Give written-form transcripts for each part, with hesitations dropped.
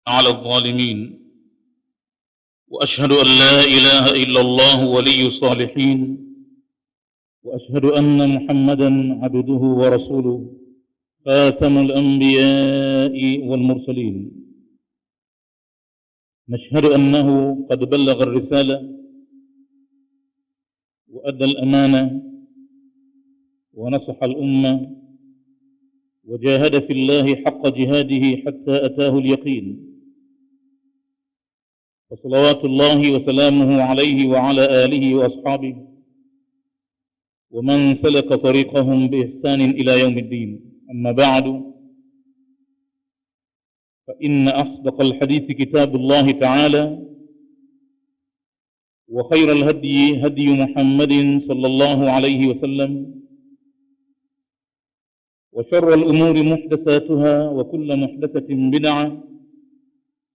على الظالمين وأشهد أن لا إله إلا الله ولي الصالحين وأشهد أن محمدا عبده ورسوله خاتم الأنبياء والمرسلين. نشهد أنه قد بلغ الرسالة وأدى الأمانة ونصح الأمة وجاهد في الله حق جهاده حتى أتاه اليقين، وصلوات الله وسلامه عليه وعلى آله وأصحابه ومن سلك طريقهم بإحسان إلى يوم الدين. أما بعد، فإن أصدق الحديث كتاب الله تعالى، وخير الهدي هدي محمد صلى الله عليه وسلم، وشر الأمور محدثاتها، وكل محدثة بدعة،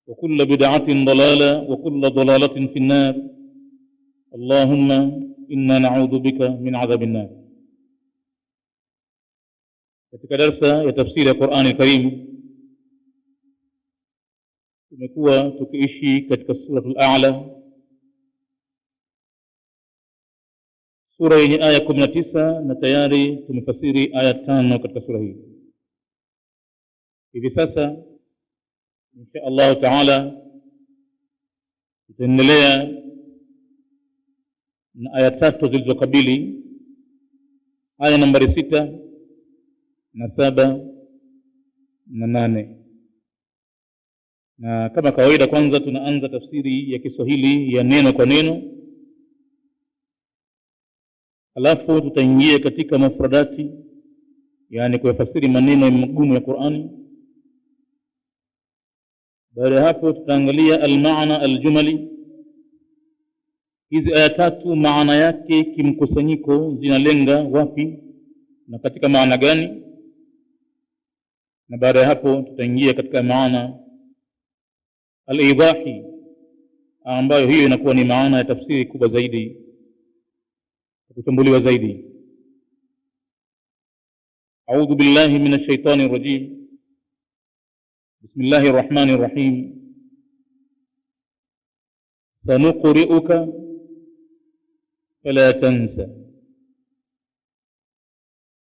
وكل بدعة ضلالة، وكل ضلالة في النار. اللهم إنا نعوذ بك من عذاب النار. Katika darsa ya tafsiri ya Qur'an al-Karim tumekuwa tukiishi katika suratul A'la, sura yenye aya 19, na tayari tumefasiri aya 5 katika sura hii. Hivi sasa insha Allah Taala tutaendelea na aya 3 zilizokabili, aya nambari 6 na 7 na 8. Na kama kawaida, kwanza tunaanza tafsiri ya Kiswahili ya neno kwa neno, alafu tutaingia katika mufradati, yani kuyafasiri maneno magumu ya Qur'ani. Baada ya hapo tutaangalia al-maana al-jumali. Hizi aya 3 maana yake kimkusanyiko zinalenga wapi na katika maana gani? Na baada ya hapo tutaingia katika maana al-idahi, ambayo hiyo inakuwa ni maana ya tafsiri kubwa zaidi, kutambuliwa zaidi. A'udhu billahi minash shaitani rajim. Bismillahir rahmanir rahim. Sanuqri'uka fala tansa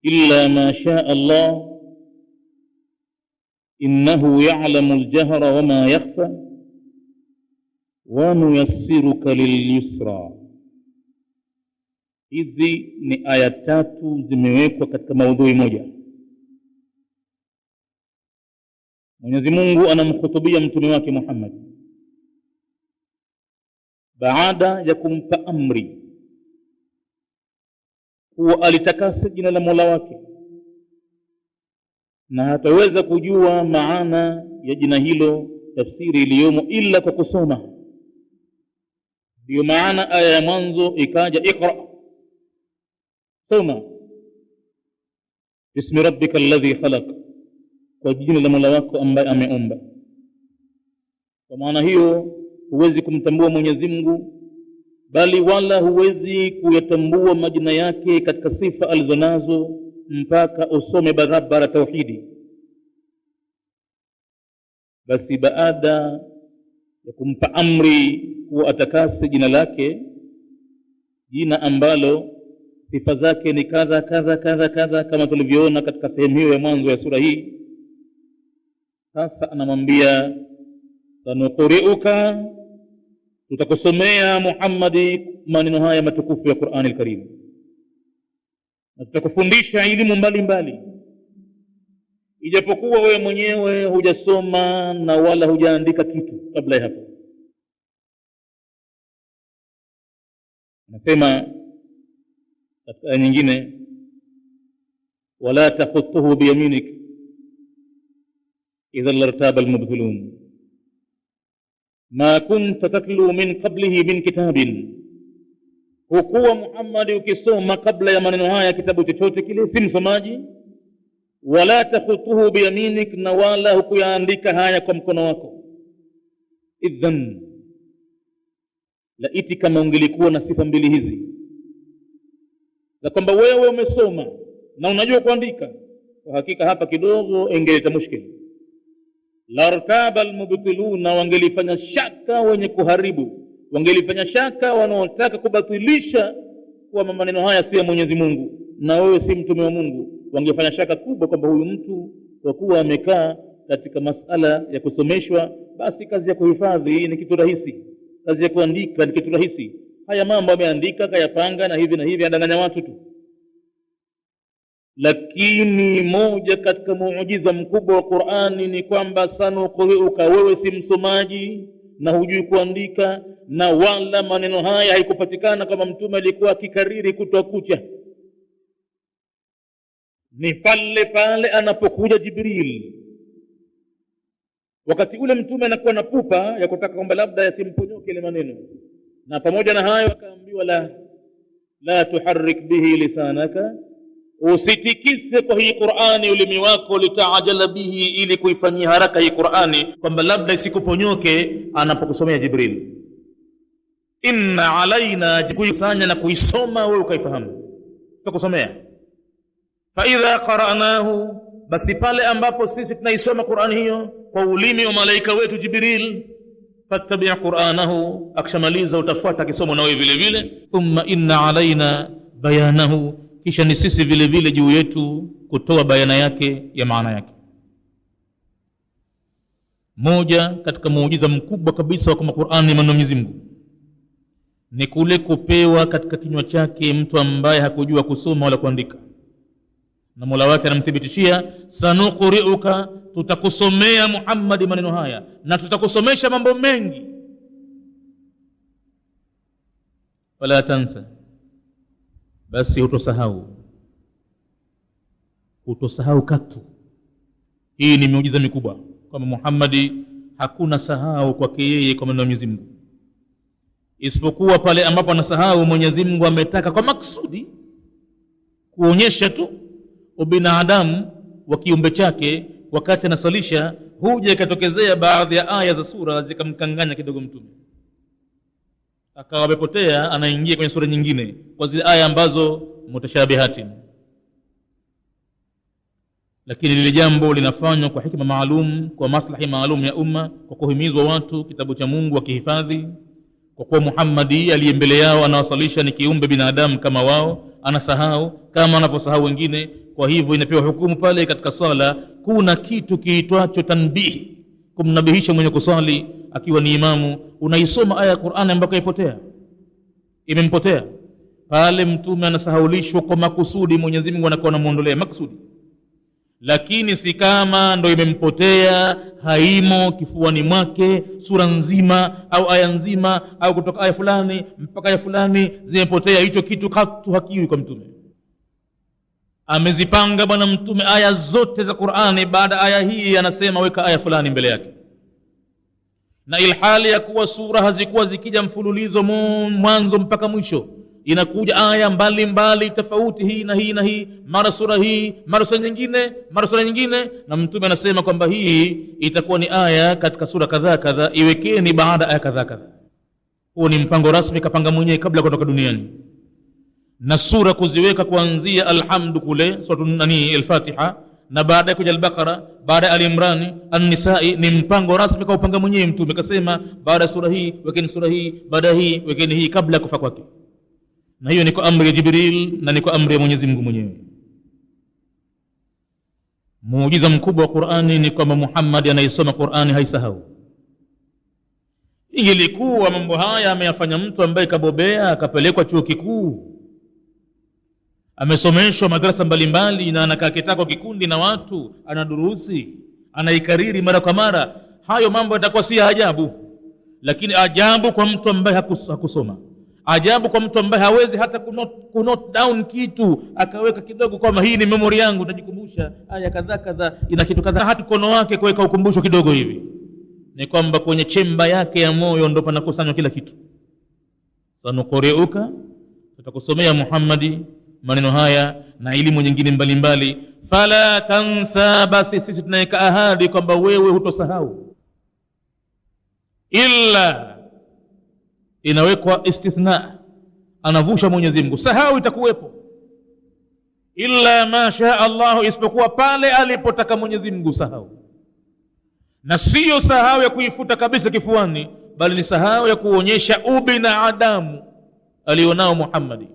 illa ma sha'a Allah innahu ya'lamu al-jahra wa ma yakhfa wa nuyassiruka lil-yusra. Hizi ni aya 3 zimewekwa katika maudhui moja. Mwenyezi Mungu anamkhutubia mtume wake Muhammad baada ya kumpa amri kuwa alitakase jina la Mola wake, na hataweza kujua maana ya jina hilo, tafsiri iliyomo, ila kwa kusoma. Ndio maana aya ya mwanzo ikaja iqra, soma, bismi rabbika alladhi khalaq, kwa jina la Mola wako ambaye ameumba. Kwa maana hiyo huwezi kumtambua Mwenyezi Mungu, bali wala huwezi kuyatambua majina yake katika sifa alizonazo mpaka usome barabara tauhidi. Basi baada ya kumpa amri kuwa atakase jina lake, jina ambalo sifa zake ni kadha kadha kadha kadha, kama tulivyoona katika sehemu hiyo ya mwanzo ya sura hii, sasa anamwambia sanuqri'uka, tutakusomea Muhammadi maneno haya matukufu ya Qur'an al-Karim, na tutakufundisha elimu mbalimbali, ijapokuwa wewe mwenyewe hujasoma na wala hujaandika kitu kabla ya hapo. Nasema katika aya nyingine, wala takhutuhu biyaminik idha lartaba almubtilun ma kunta tatlu min qablihi min kitabin. Hukuwa Muhammad ukisoma kabla ya maneno haya kitabu chochote kile, si msomaji. Wala takhutuhu biyaminik, na wala hukuyaandika haya kwa mkono wako. Idhan, laiti kama ungelikuwa na sifa mbili hizi za kwamba wewe umesoma na unajua kuandika, kwa hakika hapa kidogo ingeleta mushkili. lartaba almubtiluna, wangelifanya shaka wenye kuharibu, wangelifanya shaka wanaotaka kubatilisha kwa maneno haya si ya Mwenyezi Mungu na wewe si mtume wa Mungu, wangefanya shaka kubwa kwamba huyu mtu kwa kuwa amekaa katika masala ya kusomeshwa, basi kazi ya kuhifadhi ni kitu rahisi, kazi ya kuandika ni kitu rahisi, haya mambo ameandika kayapanga na hivi andanganya watu tu. Lakini moja katika muujiza mkubwa wa Qur'ani ni kwamba sanuqri'uka, wewe si msomaji na hujui kuandika, na wala maneno haya haikupatikana kama mtume alikuwa akikariri kutwa kucha. Ni pale pale anapokuja Jibril, wakati ule mtume anakuwa na pupa ya kutaka kwamba labda yasimponyoke ile maneno, na pamoja na hayo akaambiwa la tuharrik bihi lisanaka, usitikise kwa hii Qur'ani ulimi wako, litaajala bihi, ili kuifanyia haraka hii Qur'ani kwamba labda isikuponyoke anapokusomea Jibril. Inna alaina, kuisanya na kuisoma wewe ukaifahamu, tutakusomea. Fa idha qara'nahu, basi pale ambapo sisi tunaisoma Qur'ani hiyo kwa ulimi wa malaika wetu Jibril, fattabi' Qur'anahu, akishamaliza utafuata kisomo na wewe vile vile. Thumma inna alaina bayanahu, kisha ni sisi vile vile juu yetu kutoa bayana yake ya maana yake. Moja katika muujiza mkubwa kabisa wa Qur'ani maneno Mwenyezi Mungu ni kule kupewa katika kinywa chake mtu ambaye hakujua kusoma wala kuandika, na Mola wake anamthibitishia sanuqri'uka, tutakusomea Muhammad maneno haya na tutakusomesha mambo mengi, wala tansa, basi hutosahau katu. Hii ni miujiza mikubwa kama Muhammad hakuna sahau kwake yeye kwa maneno ya Mwenyezi Mungu, isipokuwa pale ambapo anasahau Mwenyezi Mungu ametaka kwa maksudi kuonyesha tu ubinadamu wa kiumbe chake. Wakati anasalisha huja ikatokezea baadhi ya aya za sura zikamkanganya kidogo mtume, akawa amepotea, anaingia kwenye sura nyingine kwa zile aya ambazo mutashabihati. Lakini lile jambo linafanywa kwa hikma maalum, kwa maslahi maalum ya umma, kwa kuhimizwa watu kitabu cha Mungu wakihifadhi, kwa kuwa Muhammadi aliye mbele yao anawasalisha ni kiumbe binadamu kama wao, anasahau kama anavyosahau wengine. Kwa hivyo inapewa hukumu pale katika swala kuna kitu kiitwacho tanbihi, kumnabihisha mwenye kuswali akiwa ni imamu. Unaisoma aya ya Qur'ani ambayo imempotea pale, mtume anasahaulishwa kwa makusudi, Mwenyezi Mungu anakuwa anamuondolea makusudi. Lakini si kama ndo imempotea, haimo kifuani mwake sura nzima au aya nzima au kutoka aya fulani mpaka aya fulani zimepotea. Hicho kitu katu hakiwi kwa mtume. Amezipanga bwana mtume aya zote za Qur'ani, baada aya hii anasema weka aya fulani mbele yake, na ilhali ya kuwa sura hazikuwa zikija mfululizo mwanzo mpaka mwisho, inakuja aya mbalimbali tofauti, hii na hii na hii, mara sura hii, mara sura nyingine, mara sura nyingine, na mtume anasema kwamba hii itakuwa ni aya katika sura kadhaa kadhaa, iwekeni baada aya kadhaa kadhaa. Huo ni mpango rasmi kapanga mwenyewe kabla kutoka duniani. Na sura kuziweka kuanzia alhamdu kule sura al-Fatiha, na baada kuja al-Baqara, baada al-Imran, an-Nisa'i, ni mpango rasmi kwa upanga mwenyewe. Mtume kasema baada sura hii wekeni sura hii, baada hii wekeni hii, kabla kufa kwake. Na hiyo ni kwa amri ya Jibril na ni kwa amri ya Mwenyezi Mungu mwenyewe. Muujiza mkubwa wa Qur'ani ni kwamba Muhammad anaisoma Qur'ani haisahau. Ingelikuwa mambo haya ameyafanya mtu ambaye kabobea, akapelekwa chuo kikuu, amesomeshwa madrasa mbalimbali na anakaa kitako kikundi na watu, anadurusi, anaikariri mara kwa mara, hayo mambo yatakuwa si ajabu. Lakini ajabu kwa mtu ambaye hakusoma, ajabu kwa mtu ambaye hawezi hata kunote down kitu akaweka kidogo kama hii ni memory yangu, utajikumbusha aya kadhaa kadhaa, ina kitu kadhaa, hata mkono wake kuweka ukumbusho kidogo hivi. Ni kwamba kwenye chemba yake ya moyo ndo panakusanywa kila kitu. Sanuqri'uka, tutakusomea Muhammadi maneno haya na elimu nyingine mbalimbali. Fala tansa, basi sisi tunaweka ahadi kwamba wewe hutosahau. Illa, inawekwa istithna, anavusha Mwenyezi Mungu, sahau itakuwepo. Illa ma sha Allah, isipokuwa pale alipotaka Mwenyezi Mungu sahau. na sio sahau ya kuifuta kabisa kifuani, bali ni sahau ya kuonyesha ubinadamu alionao Muhammad,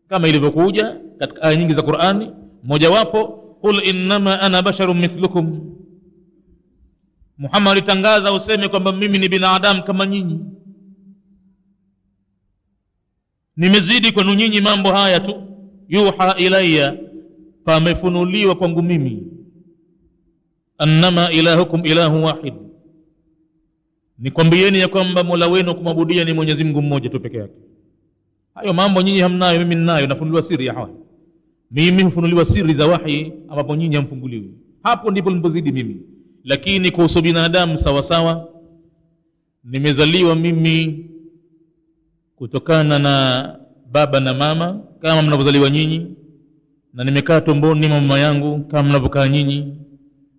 kama ilivyokuja katika aya nyingi za Qur'ani. Mojawapo, qul innama ana basharun mithlukum, Muhammad tangaza useme kwamba mimi ni binadamu kama nyinyi, nimezidi kwenu nyinyi mambo haya tu. Yuha ilayya, pamefunuliwa kwangu mimi, annama ilahukum ilahu wahid, nikwambieni ya kwamba Mola wenu kumwabudia ni Mwenyezi Mungu mmoja tu peke yake. Hayo mambo nyinyi hamnayo, mimi ninayo. Nafunuliwa siri ya hawa, mimi hufunuliwa siri za wahi ambapo nyinyi hamfunguliwi. Hapo ndipo nilipozidi mimi. Lakini kuhusu binadamu sawa sawa, nimezaliwa mimi kutokana na baba na mama kama mnavyozaliwa nyinyi, na nimekaa tumboni mwa mama yangu kama mnavyokaa nyinyi,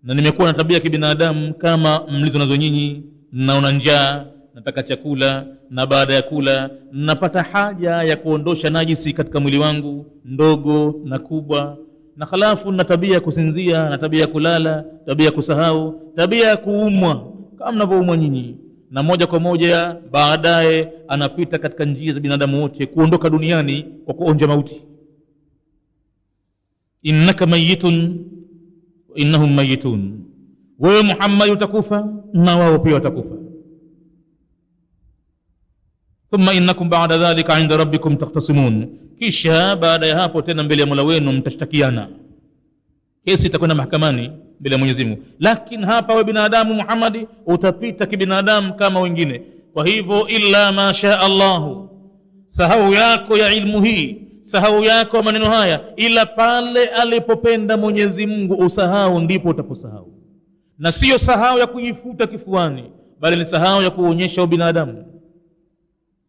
na nimekuwa na tabia kibinadamu kama mlizo nazo nyinyi. Naona njaa, nataka chakula, na baada ya kula napata haja ya kuondosha najisi katika mwili wangu, ndogo na kubwa, na halafu na tabia ya kusinzia, na tabia ya kulala, tabia ya kusahau, tabia ya kuumwa kama mnavyoumwa nyinyi, na moja kwa moja baadaye anapita katika njia za binadamu wote kuondoka duniani kwa kuonja mauti. Innaka mayitun wa innahum mayitun, wewe Muhammad utakufa na wao pia watakufa. Thumma innakum ba'da dhalika 'inda rabbikum tahtasimun, kisha baada ya hapo tena mbele ya Mola wenu mtashtakiana. Kesi itakwenda mahakamani mbele ya Mwenyezi Mungu. Lakini hapa wewe binadamu Muhammad utapita kibinadamu kama wengine. Kwa hivyo illa ma sha Allah, sahau yako ya ilmu hii, sahau yako maneno haya, ila pale alipopenda Mwenyezi Mungu usahau, ndipo utaposahau. Na sio sahau ya kujifuta kifuani, bali ni sahau ya kuonyesha ubinadamu.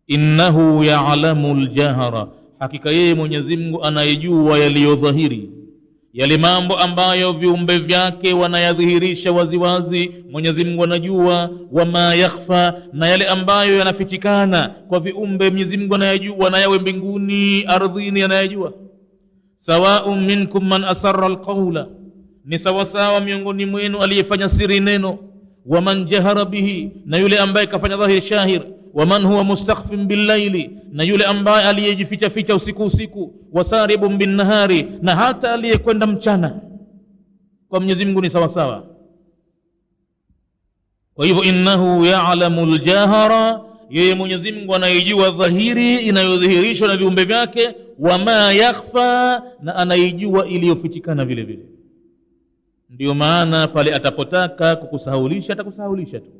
Innahu ya'lamu al-jahra, hakika yeye Mwenyezi Mungu anayejua yaliyodhahiri, yale mambo ambayo viumbe vyake wanayadhihirisha waziwazi, Mwenyezi Mungu anajua. Wama yakhfa, na yale ambayo yanafichikana kwa viumbe Mwenyezi Mungu anayajua, na yawe mbinguni ardhini anayajua. Sawa'un minkum man asarra alqawla, ni sawasawa miongoni mwenu aliyefanya siri neno, wa man jahara bihi, na yule ambaye kafanya dhahiri shahir, wa man huwa mustakhfin bil-laili, na yule ambaye aliyejificha ficha usiku, wasaribun bin-nahari, na hata aliyekwenda mchana. Kwa Mwenyezi Mungu ni sawa sawa. Kwa hivyo innahu ya'lamu al-jahra, yeye Mwenyezi Mungu anayejua dhahiri inayodhihirishwa na viumbe vyake, wama yakhfa, na anayejua iliyofichikana vile vile. Ndio maana pale atapotaka kukusahaulisha atakusahaulisha tu.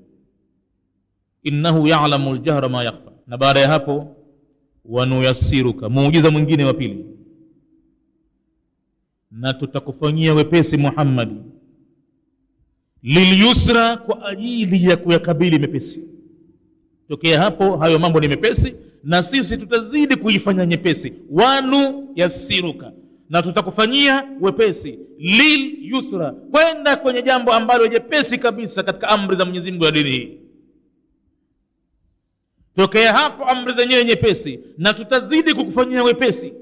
Innahu ya'lamu al-jahra ma yakhfa. Na baada ya hapo wanuyassiruka, muujiza mwingine wa pili, na tutakufanyia wepesi Muhammad, lilyusra, kwa ajili ya kuyakabili mepesi. Tokea hapo hayo mambo ni mepesi, na sisi tutazidi kuifanya nyepesi. Wanuyassiruka, na tutakufanyia wepesi, lilyusra, kwenda kwenye jambo ambalo jepesi kabisa katika amri za Mwenyezi Mungu ya dini hii. Tokea hapo amri zenyewe nyepesi, na tutazidi kukufanyia wepesi.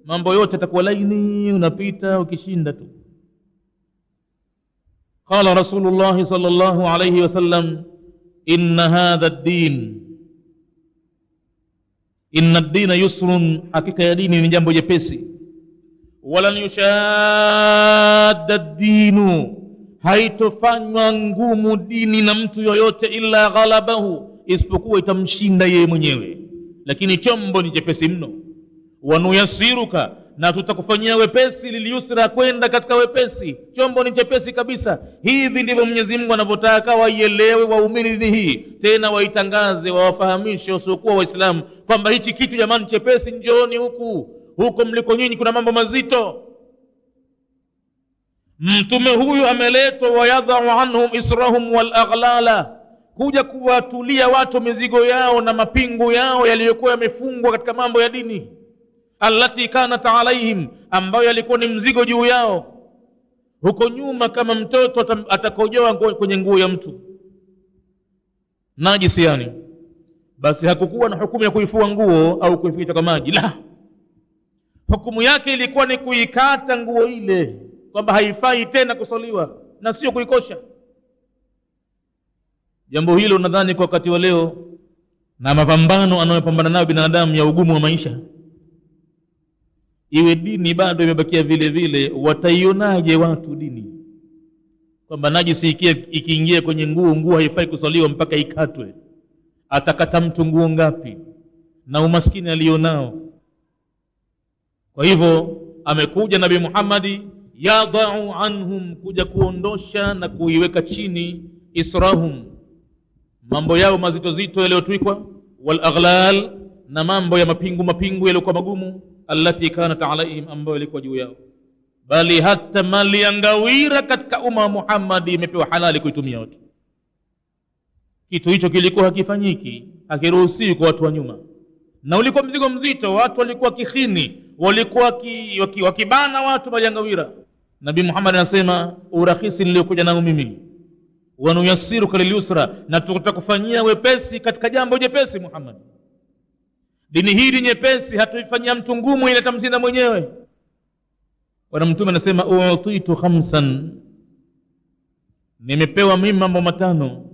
Mambo yote yatakuwa laini, unapita ukishinda tu. Qala Rasulullah sallallahu alayhi wasallam, inna hadha ad-din, inna ad-dina yusrun, hakika ya dini ni jambo jepesi. Walan yushadda ad-dinu, haitofanywa ngumu dini na mtu yoyote, illa ghalabahu, isipokuwa itamshinda yeye mwenyewe. Lakini chombo ni chepesi mno. Wanuyassiruka, na tutakufanyia wepesi, liliyusra, kwenda katika wepesi. Chombo ni chepesi kabisa. Hivi ndivyo Mwenyezi Mungu anavyotaka waielewe waumini dini hii, tena waitangaze, wawafahamishe wasiokuwa Waislamu kwamba hichi kitu jamani chepesi, njooni huko mliko nyinyi kuna mambo mazito. Mtume huyu ameletwa, wayadha'u anhum israhum wal aghlala, kuja kuwatulia watu mizigo yao na mapingu yao yaliyokuwa yamefungwa katika mambo ya dini, allati kanat alaihim, ambayo yalikuwa ni mzigo juu yao. Huko nyuma kama mtoto atakojoa kwenye nguo ya mtu najisi, yani basi hakukuwa na hukumu ya kuifua nguo au kuificha kwa maji, la, hukumu yake ilikuwa ni kuikata nguo ile, kwamba haifai tena kusaliwa na sio kuikosha. Jambo hilo nadhani kwa wakati wa leo na mapambano anayopambana nayo binadamu ya ugumu wa maisha, iwe dini bado imebakia vile vile, wataionaje watu dini? Kwamba najisi ikiingia kwenye nguo haifai kusaliwa mpaka ikatwe. Atakata mtu nguo ngapi? Na umaskini alionao. Kwa hivyo amekuja Nabii Muhammad yadau anhum, kuja kuondosha na kuiweka chini israhum, mambo yao mazito zito yaliyotwikwa, wal aghlal, na mambo ya mapingu yaliokuwa magumu, allati kanat alaihim, ambayo ilikuwa juu yao. Bali hata mali ya ngawira katika umma Muhammad imepewa halali kuitumia watu. Kitu hicho kilikuwa hakifanyiki, hakiruhusiwi kwa watu wa nyuma, na ulikuwa mzigo mzito. Watu walikuwa kikhini, walikuwa wakibana watu mali ya ngawira. Nabii Muhammad anasema urahisi niliokuja nao mimi, wa nuyasiruka lilyusra, na tutakufanyia wepesi katika jambo jepesi. Muhammad, dini hii nyepesi, hatuifanyia mtu ngumu ile tamshinda mwenyewe. Bwana Mtume anasema utitu khamsan, nimepewa mimi mambo matano,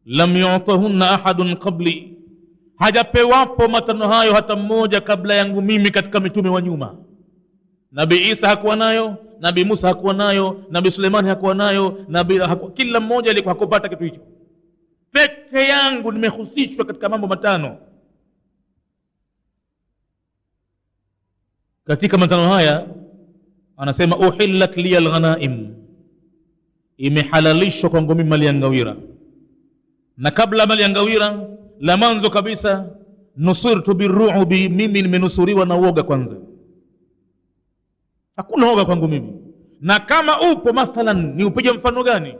lam yu'tahunna ahadun qabli, hajapewapo matano hayo hata mmoja kabla yangu mimi katika mitume wa nyuma. Nabii Isa hakuwa nayo, Nabii Musa hakuwa nayo, Nabii Suleiman hakuwa nayo, kila mmoja alikuwa hakupata kitu hicho. Peke yangu nimehusishwa katika mambo matano. Katika matano haya anasema uhillat liyal ghanaim, imehalalishwa kwangu mimi mali ya ngawira. Na kabla mali ya ngawira, la manzo kabisa, nusirtu birru'bi, mimi nimenusuriwa na uoga kwanza. Hakuna uoga kwangu mimi. Na kama upo mathalan, ni upige mfano gani?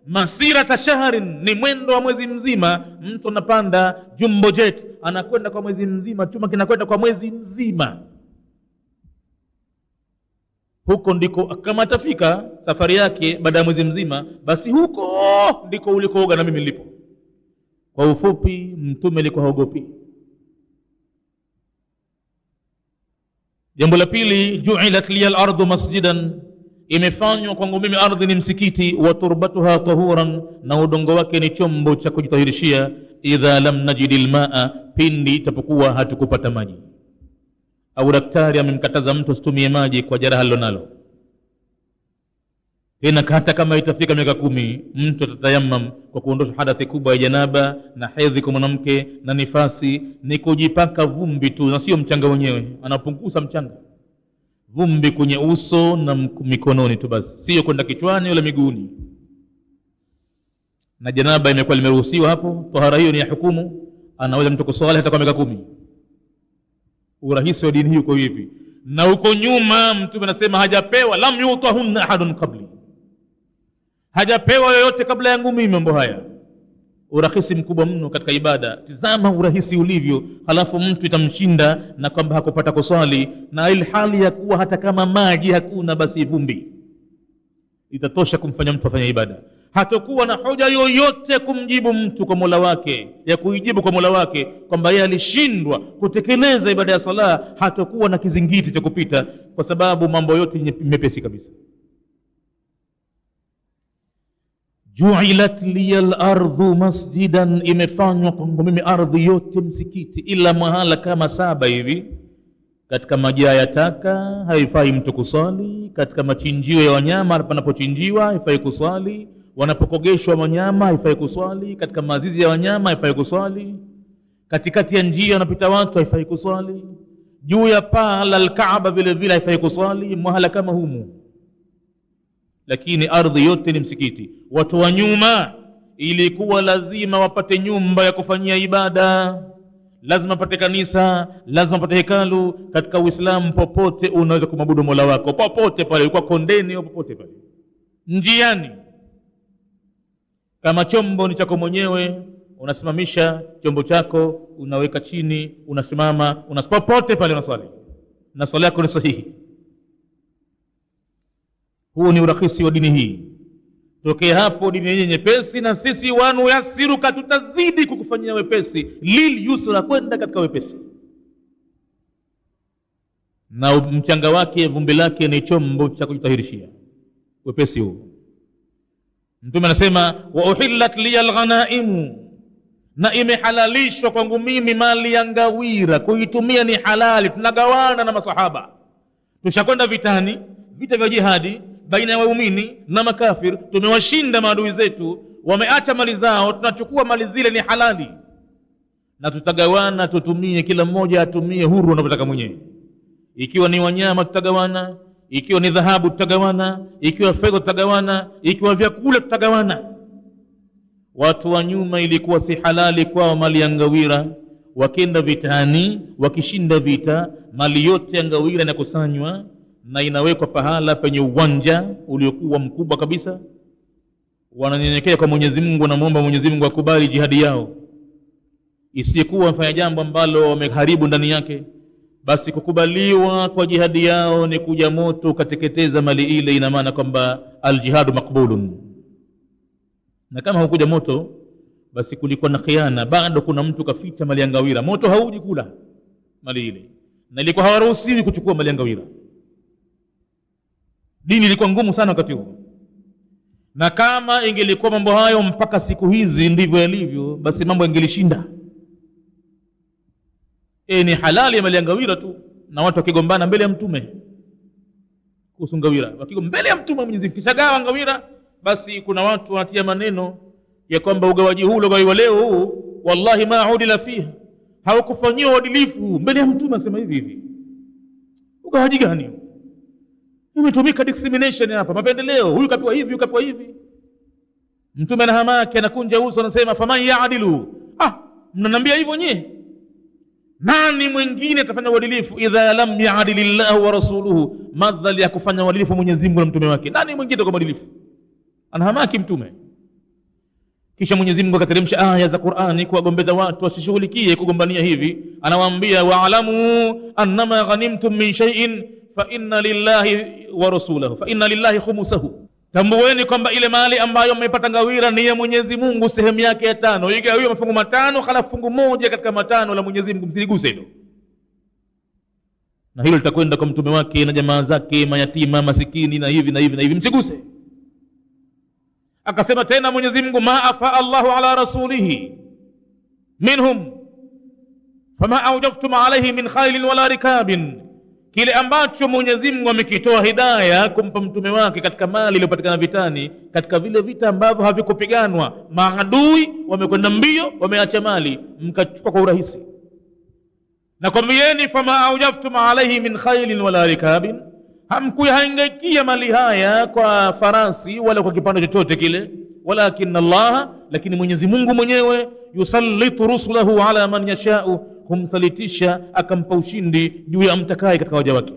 Masirata shahrin, ni mwendo wa mwezi mzima. Mtu anapanda jumbo jet, anakwenda kwa mwezi mzima, chuma kinakwenda kwa mwezi mzima. Huko ndiko kama atafika safari yake baada ya mwezi mzima, basi huko ndiko ulikooga na mimi nilipo. Kwa ufupi, mtume alikuwa haogopi. Jambo la pili, ju'ilat liyal ardu masjidan, imefanywa kwangu mimi ardhi ni msikiti, wa turbatuha tahuran, na udongo wake ni chombo cha kujitahirishia, idha lam najidil maa, pindi itapokuwa hatukupata maji. Au daktari amemkataza mtu asitumie maji kwa jeraha alilonalo. Tena hata kama itafika miaka 10, mtu atatayamam kwa kuondosha hadathi kubwa ya janaba na hedhi kwa mwanamke na nifasi, ni kujipaka vumbi tu, na sio mchanga wenyewe. Anapunguza mchanga, vumbi kwenye uso na mikononi tu basi, sio kwenda kichwani wala miguuni. Na janaba imekuwa limeruhusiwa hapo. Tahara hiyo ni ya hukumu, anaweza mtu kuswali hata kwa miaka 10. Urahisi wa dini hii uko hivi. Na huko nyuma Mtume anasema hajapewa, lam yutahunna ahadun qabli, hajapewa yoyote kabla yangu mimi mambo haya. Urahisi mkubwa mno katika ibada. Tizama urahisi ulivyo, halafu mtu itamshinda na kwamba hakupata kuswali, na ile hali ya kuwa hata kama maji hakuna, basi vumbi itatosha kumfanya mtu afanye ibada. Hatakuwa na hoja yoyote kumjibu mtu kwa Mola wake, ya kuijibu kwa Mola wake kwamba yeye alishindwa kutekeleza ibada ya sala. Hatakuwa na kizingiti cha kupita, kwa sababu mambo yote mepesi kabisa. Ju'ilat liyal ardu masjidan, imefanywa kwangu mimi ardhi yote msikiti, ila mahala kama 7 hivi. Katika majaa ya taka haifai mtu kuswali. Katika machinjio ya wanyama panapochinjiwa haifai kuswali. Wanapokogeshwa wanyama haifai kuswali. Katika mazizi ya wanyama haifai kuswali. Katikati ya njia wanapita watu haifai kuswali. Juu ya paa la Kaaba vile vile haifai kuswali mahala kama humu. Lakini ardhi yote ni msikiti. Watu wa nyuma ilikuwa lazima wapate nyumba ya kufanyia ibada, lazima wapate kanisa, lazima wapate hekalu. Katika Uislamu popote unaweza kumwabudu Mola wako, popote pale, ulikuwa kondeni au popote pale, njiani. Kama chombo ni chako mwenyewe, unasimamisha chombo chako, unaweka chini, unasimama, popote pale unaswali, na swala yako ni sahihi. Huu ni urahisi wa dini hii. Tokea hapo dini yenyewe nyepesi, na sisi wanu yasiruka, tutazidi kukufanyia wepesi, lil yusra, kwenda katika wepesi. Na mchanga wake, vumbi lake ni chombo cha kujitahirishia. Wepesi huu Mtume anasema wa uhillat liyal ghanaimu, na imehalalishwa kwangu mimi mali ya ngawira, kuitumia ni halali. Tunagawana na masahaba, tushakwenda vitani, vita vya jihadi baina ya waumini na makafir, tumewashinda maadui zetu, wameacha mali zao, tunachukua mali zile, ni halali, na tutagawana, tutumie, kila mmoja atumie huru anavyotaka mwenyewe. Ikiwa ni wanyama tutagawana, ikiwa ni dhahabu tutagawana, ikiwa fedha tutagawana, ikiwa vyakula tutagawana. Watu wa nyuma ilikuwa si halali kwao mali ya ngawira. Wakenda vitani, wakishinda vita, mali yote ya ngawira inakusanywa na inawekwa pahala penye uwanja uliokuwa mkubwa kabisa. Wananyenyekea kwa Mwenyezi Mungu na muomba Mwenyezi Mungu akubali jihadi yao, isiyekuwa wafanya jambo ambalo wameharibu ndani yake. Basi kukubaliwa kwa jihadi yao ni kuja moto ukateketeza mali ile, ina maana kwamba aljihadu makbulun. Na kama hukuja moto, basi kulikuwa na khiana, bado kuna mtu kaficha mali ya ngawira, moto hauji kula mali ile, na ilikuwa hawaruhusiwi kuchukua mali ya ngawira. Dini ilikuwa ngumu sana wakati huo, na kama ingelikuwa mambo hayo mpaka siku hizi ndivyo yalivyo, basi mambo yangelishinda. Ni halali ya mali ya ngawira tu, na watu wakigombana mbele ya Mtume kuhusu ngawira, wakigombana mbele ya Mtume Mwenyezi Mungu kishagawa ngawira, basi kuna watu wanatia maneno ya kwamba ugawaji huu ugawiwa leo huu, wallahi ma udila fiha, haukufanyiwa uadilifu mbele ya Mtume. Anasema hivi hivi, ugawaji gani umetumika? Discrimination hapa, mapendeleo, huyu kapewa hivi, huyu kapewa hivi. Mtume anahamaki, anakunja uso, anasema faman yaadilu, mnaniambia hivyo nyie? Nani mwingine atafanya uadilifu? Idha lam yaadilillahu wa rasuluhu, madhali ya kufanya uadilifu Mwenyezi Mungu na mtume wake, nani mwingine atakuwa mwadilifu? Anahamaki Mtume. Kisha Mwenyezi Mungu akateremsha aya za Qur'ani kuwagombeza watu wasishughulikie kugombania hivi. Anawaambia wa'lamu annama ghanimtum min shay'in fa inna lillahi wa rasulahu fa inna lillahi khumsahu, tambueni kwamba ile mali ambayo mmepata ngawira ni ya Mwenyezi Mungu, sehemu yake ya 5 igawiwe mafungu 5, halafu fungu moja katika 5 la Mwenyezi Mungu msiliguse hilo, na hilo litakwenda kwa mtume wake na jamaa zake, mayatima, masikini na hivi na hivi na hivi, msiguse. Akasema tena Mwenyezi Mungu ma afa Allahu ala rasulihi minhum fama awjaftum alayhi min khailin wala rikabin, kile ambacho Mwenyezi Mungu amekitoa hidayah kumpa mtume wake katika mali iliyopatikana vitani, katika vile vita ambavyo havikupiganwa, maadui wamekwenda mbio, wameacha mali, mkachukua kwa urahisi. Na kwambieni fama awjaftum alayhi min khailin wala rikabin, hamkuyahangaikia mali haya kwa farasi wala kwa kipando chochote kile, walakin Allah, lakini Mwenyezi Mungu mwenyewe, yusallitu rusulahu ala man yasha'u, humsalitisha akampa ushindi juu ya mtakaye katika waja wake.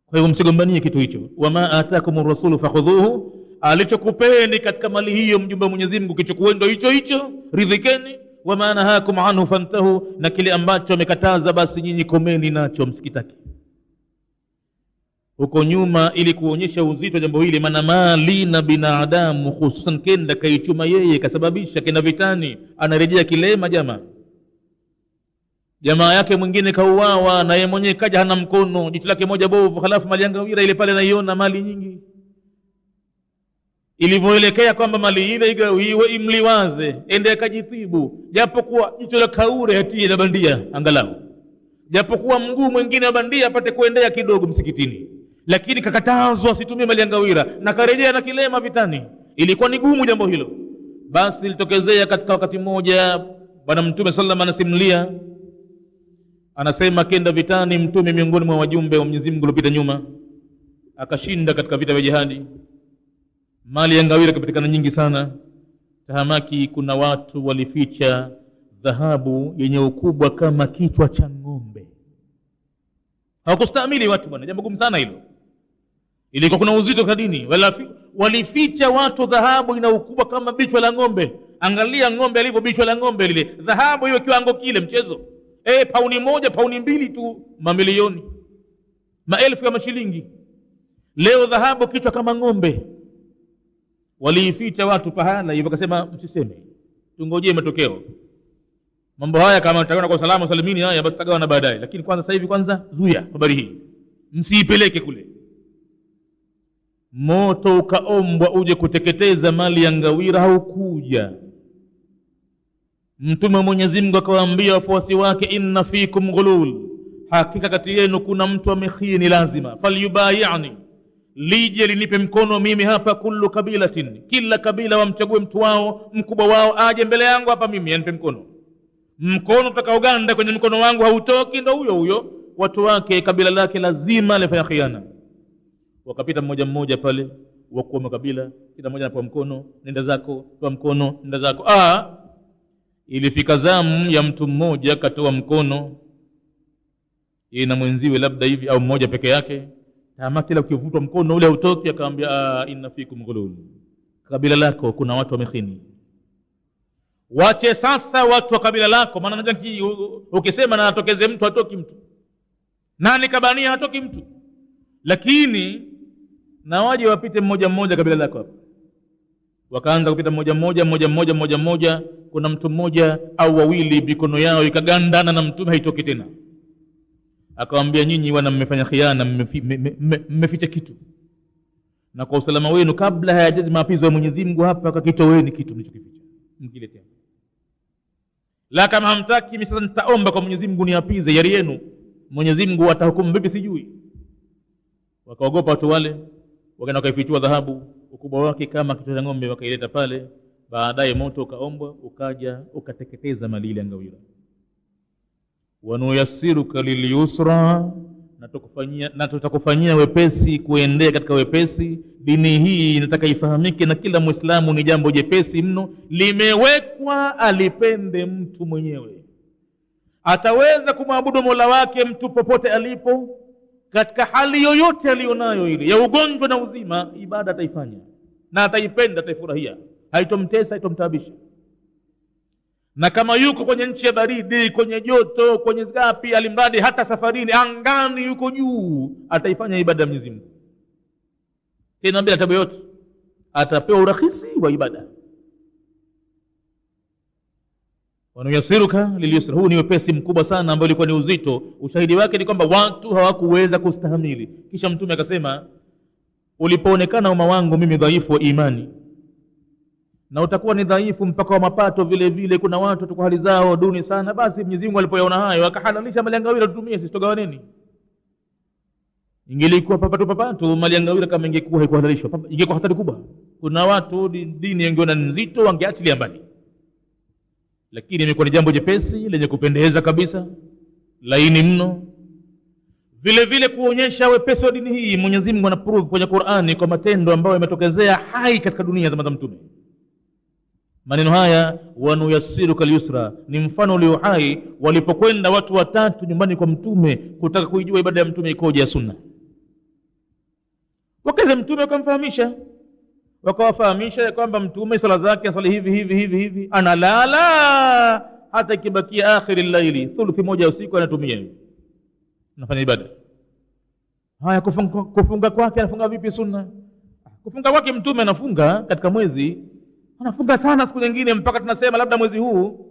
Kwa hivyo msigombanie kitu hicho. Wama atakumur rasulu fakhudhuhu, alichokupeni katika mali hiyo mjumbe wa Mwenyezi Mungu kichukueni hicho hicho, ridhikeni. Wama nahakum anhu fantahu, na kile ambacho amekataza basi nyinyi komeni nacho, msikitaki. Huko nyuma ili kuonyesha uzito jambo hili, maana mali na binadamu hususan kenda kaichuma yeye, kasababisha kenda vitani, anarejea kilema jamaa yake mwingine kauawa, na yeye mwenyewe kaja hana mkono, jicho lake moja bovu, halafu mali ya ngawira ile pale naiona mali nyingi. Ilivyoelekea kwamba mali ile igawiwe, imliwaze, ende akajitibu, japokuwa jicho la kaure hatie na bandia angalau, japokuwa mguu mwingine wa bandia apate kuendea kidogo msikitini, lakini kakatazwa asitumie mali ya ngawira, na karejea na kilema vitani. Ilikuwa ni gumu jambo hilo. Basi litokezea katika wakati mmoja, Bwana Mtume sallallahu alaihi wasallam anasimulia, anasema kenda vitani Mtume miongoni mwa wajumbe wa Mwenyezi Mungu waliopita nyuma, akashinda katika vita vya jihadi, mali ya ngawira kapatikana nyingi sana. Tahamaki kuna watu walificha dhahabu yenye ukubwa kama kichwa cha ng'ombe. Hawakustahimili watu bwana, jambo gumu sana hilo. Ilikuwa kuna uzito kadini, walificha watu dhahabu ina ukubwa kama bichwa la ng'ombe. Angalia ng'ombe alivyo, bichwa la ng'ombe lile, dhahabu hiyo kiwango kile, mchezo. Pauni 1, pauni 2 tu, mamilioni, maelfu ya mashilingi. Leo dhahabu kichwa kama ng'ombe. Walificha watu pahala hivyo, akasema msiseme, tungojee matokeo. Mambo haya kama tutaona kwa salama salimini, haya basi tutagawana baadaye, lakini kwanza sasa hivi kwanza zuia habari hii, msiipeleke kule. moto ukaombwa uje kuteketeza mali ya ngawira, haukuja. Mtume wa Mwenyezi Mungu akawaambia wafuasi wake, inna fikum ghulul, hakika kati yenu kuna mtu amekhini, lazima falyubayani, lije linipe mkono mimi hapa. Kullu kabilatin, kila kabila wamchague mtu wao mkubwa wao, aje mbele yangu hapa mimi anipe mkono. Mkono utakaoganda kwenye mkono wangu hautoki, ndo huyo huyo watu wake, kabila lake lazima lifanya khiana. Wakapita mmoja mmoja pale, wakuu wa makabila, kila mmoja anapewa mkono, nenda zako, toa mkono, nenda zako. Ilifika zamu ya mtu mmoja katoa mkono, yeye na mwenziwe labda hivi au mmoja peke yake. Kama kila ukivutwa mkono ule hautoki, akamwambia inna fikum ghulul, kabila lako kuna watu wamekhini. Wache sasa watu wa kabila lako, maana unajua ukisema na atokeze mtu, hatoki mtu. Nani kabania? Hatoki mtu. Lakini na waje wapite mmoja mmoja kabila lako hapo. Wakaanza kupita mmoja mmoja. Kuna mtu mmoja au wawili mikono yao ikagandana na Mtume, haitoki tena. Akamwambia, nyinyi wana mmefanya khiana, mmeficha kitu, na kwa usalama wenu kabla hayajaji maapizo ya Mwenyezi Mungu hapa, kakitoweni kitu mlichokificha mkiletea. La kama hamtaki, mimi sasa nitaomba kwa Mwenyezi Mungu niapize yari yenu. Mwenyezi Mungu atahukumu vipi sijui. Wakaogopa watu wale, wakaenda wakaifichua dhahabu ukubwa wake kama kichwa cha ng'ombe, wakaileta pale. Baadaye moto ukaombwa, ukaja ukateketeza mali ile ngawira. Wanuyassiruka lilyusra, na tutakufanyia wepesi kuendea katika wepesi. Dini hii inataka ifahamike na kila Muislamu, ni jambo jepesi mno, limewekwa alipende mtu mwenyewe. Ataweza kumwabudu Mola wake mtu popote alipo, katika hali yoyote alionayo ile ya ugonjwa na uzima, ibada ataifanya na ataipenda, ataifurahia, haitomtesa, haitomtaabisha. Na kama yuko kwenye nchi ya baridi, kwenye joto, kwenye ngapi, alimradi hata safarini, angani, yuko juu, ataifanya ibada ya Mwenyezi Mungu. Tena bila tabu yote atapewa urahisi wa ibada. Wanuyasiruka lilyusra, huu ni wepesi mkubwa sana ambao ulikuwa ni uzito. Ushahidi wake ni kwamba watu hawakuweza kustahamili. Kisha Mtume akasema, ulipoonekana umma wangu mimi dhaifu wa imani, na utakuwa ni dhaifu mpaka wa mapato vile vile, kuna watu tuko hali zao duni sana, basi Mwenyezi Mungu alipoyaona hayo akahalalisha mali ya ngawira tutumie sisi, togawaneni. Ingelikuwa papatu mali ya ngawira, kama ingekuwa haikuhalalishwa, ingekuwa hatari kubwa. Kuna watu dini ingeona nzito, wangeachilia mbali. Lakini imekuwa ni jambo jepesi lenye kupendeza kabisa, laini mno. Vile vile kuonyesha wepesi wa dini hii, Mwenyezi Mungu anaprove kwenye Qur'ani kwa matendo ambayo yametokezea hai katika dunia za Mtume. Maneno haya, wanuyassiruka lilyusra, ni mfano ulio hai. Walipokwenda watu watatu nyumbani kwa Mtume kutaka kuijua ibada ya Mtume ikoje ya sunna, wakaza Mtume wakamfahamisha, wakawafahamisha kwamba Mtume sala zake asali hivi, analala hata ikibakia akhiri laili, thuluthi moja usiku anatumia hivi, anafanya ibada. Haya, kufunga kwake anafunga vipi sunna? Kufunga kwake Mtume anafunga katika mwezi, anafunga sana siku nyingine, mpaka tunasema labda mwezi huu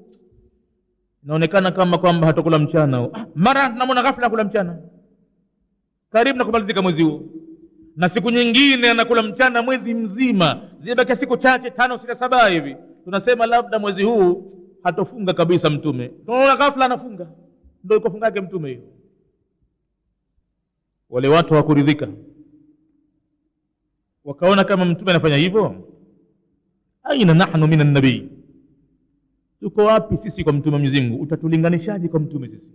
inaonekana kama kwamba hatakula mchana. Mara tunamwona ghafla kula mchana karibu na kumalizika mwezi huu, na siku nyingine anakula mchana mwezi mzima, zibaki siku chache 5, 6, 7 hivi, tunasema labda mwezi huu hatofunga kabisa Mtume. Tunaona ghafla anafunga, ndio iko funga yake Mtume hiyo. Wale watu hawakuridhika, wakaona kama Mtume anafanya hivyo, aina nahnu minan nabii, tuko wapi sisi kwa Mtume Mwenyezi Mungu? Utatulinganishaje kwa Mtume sisi?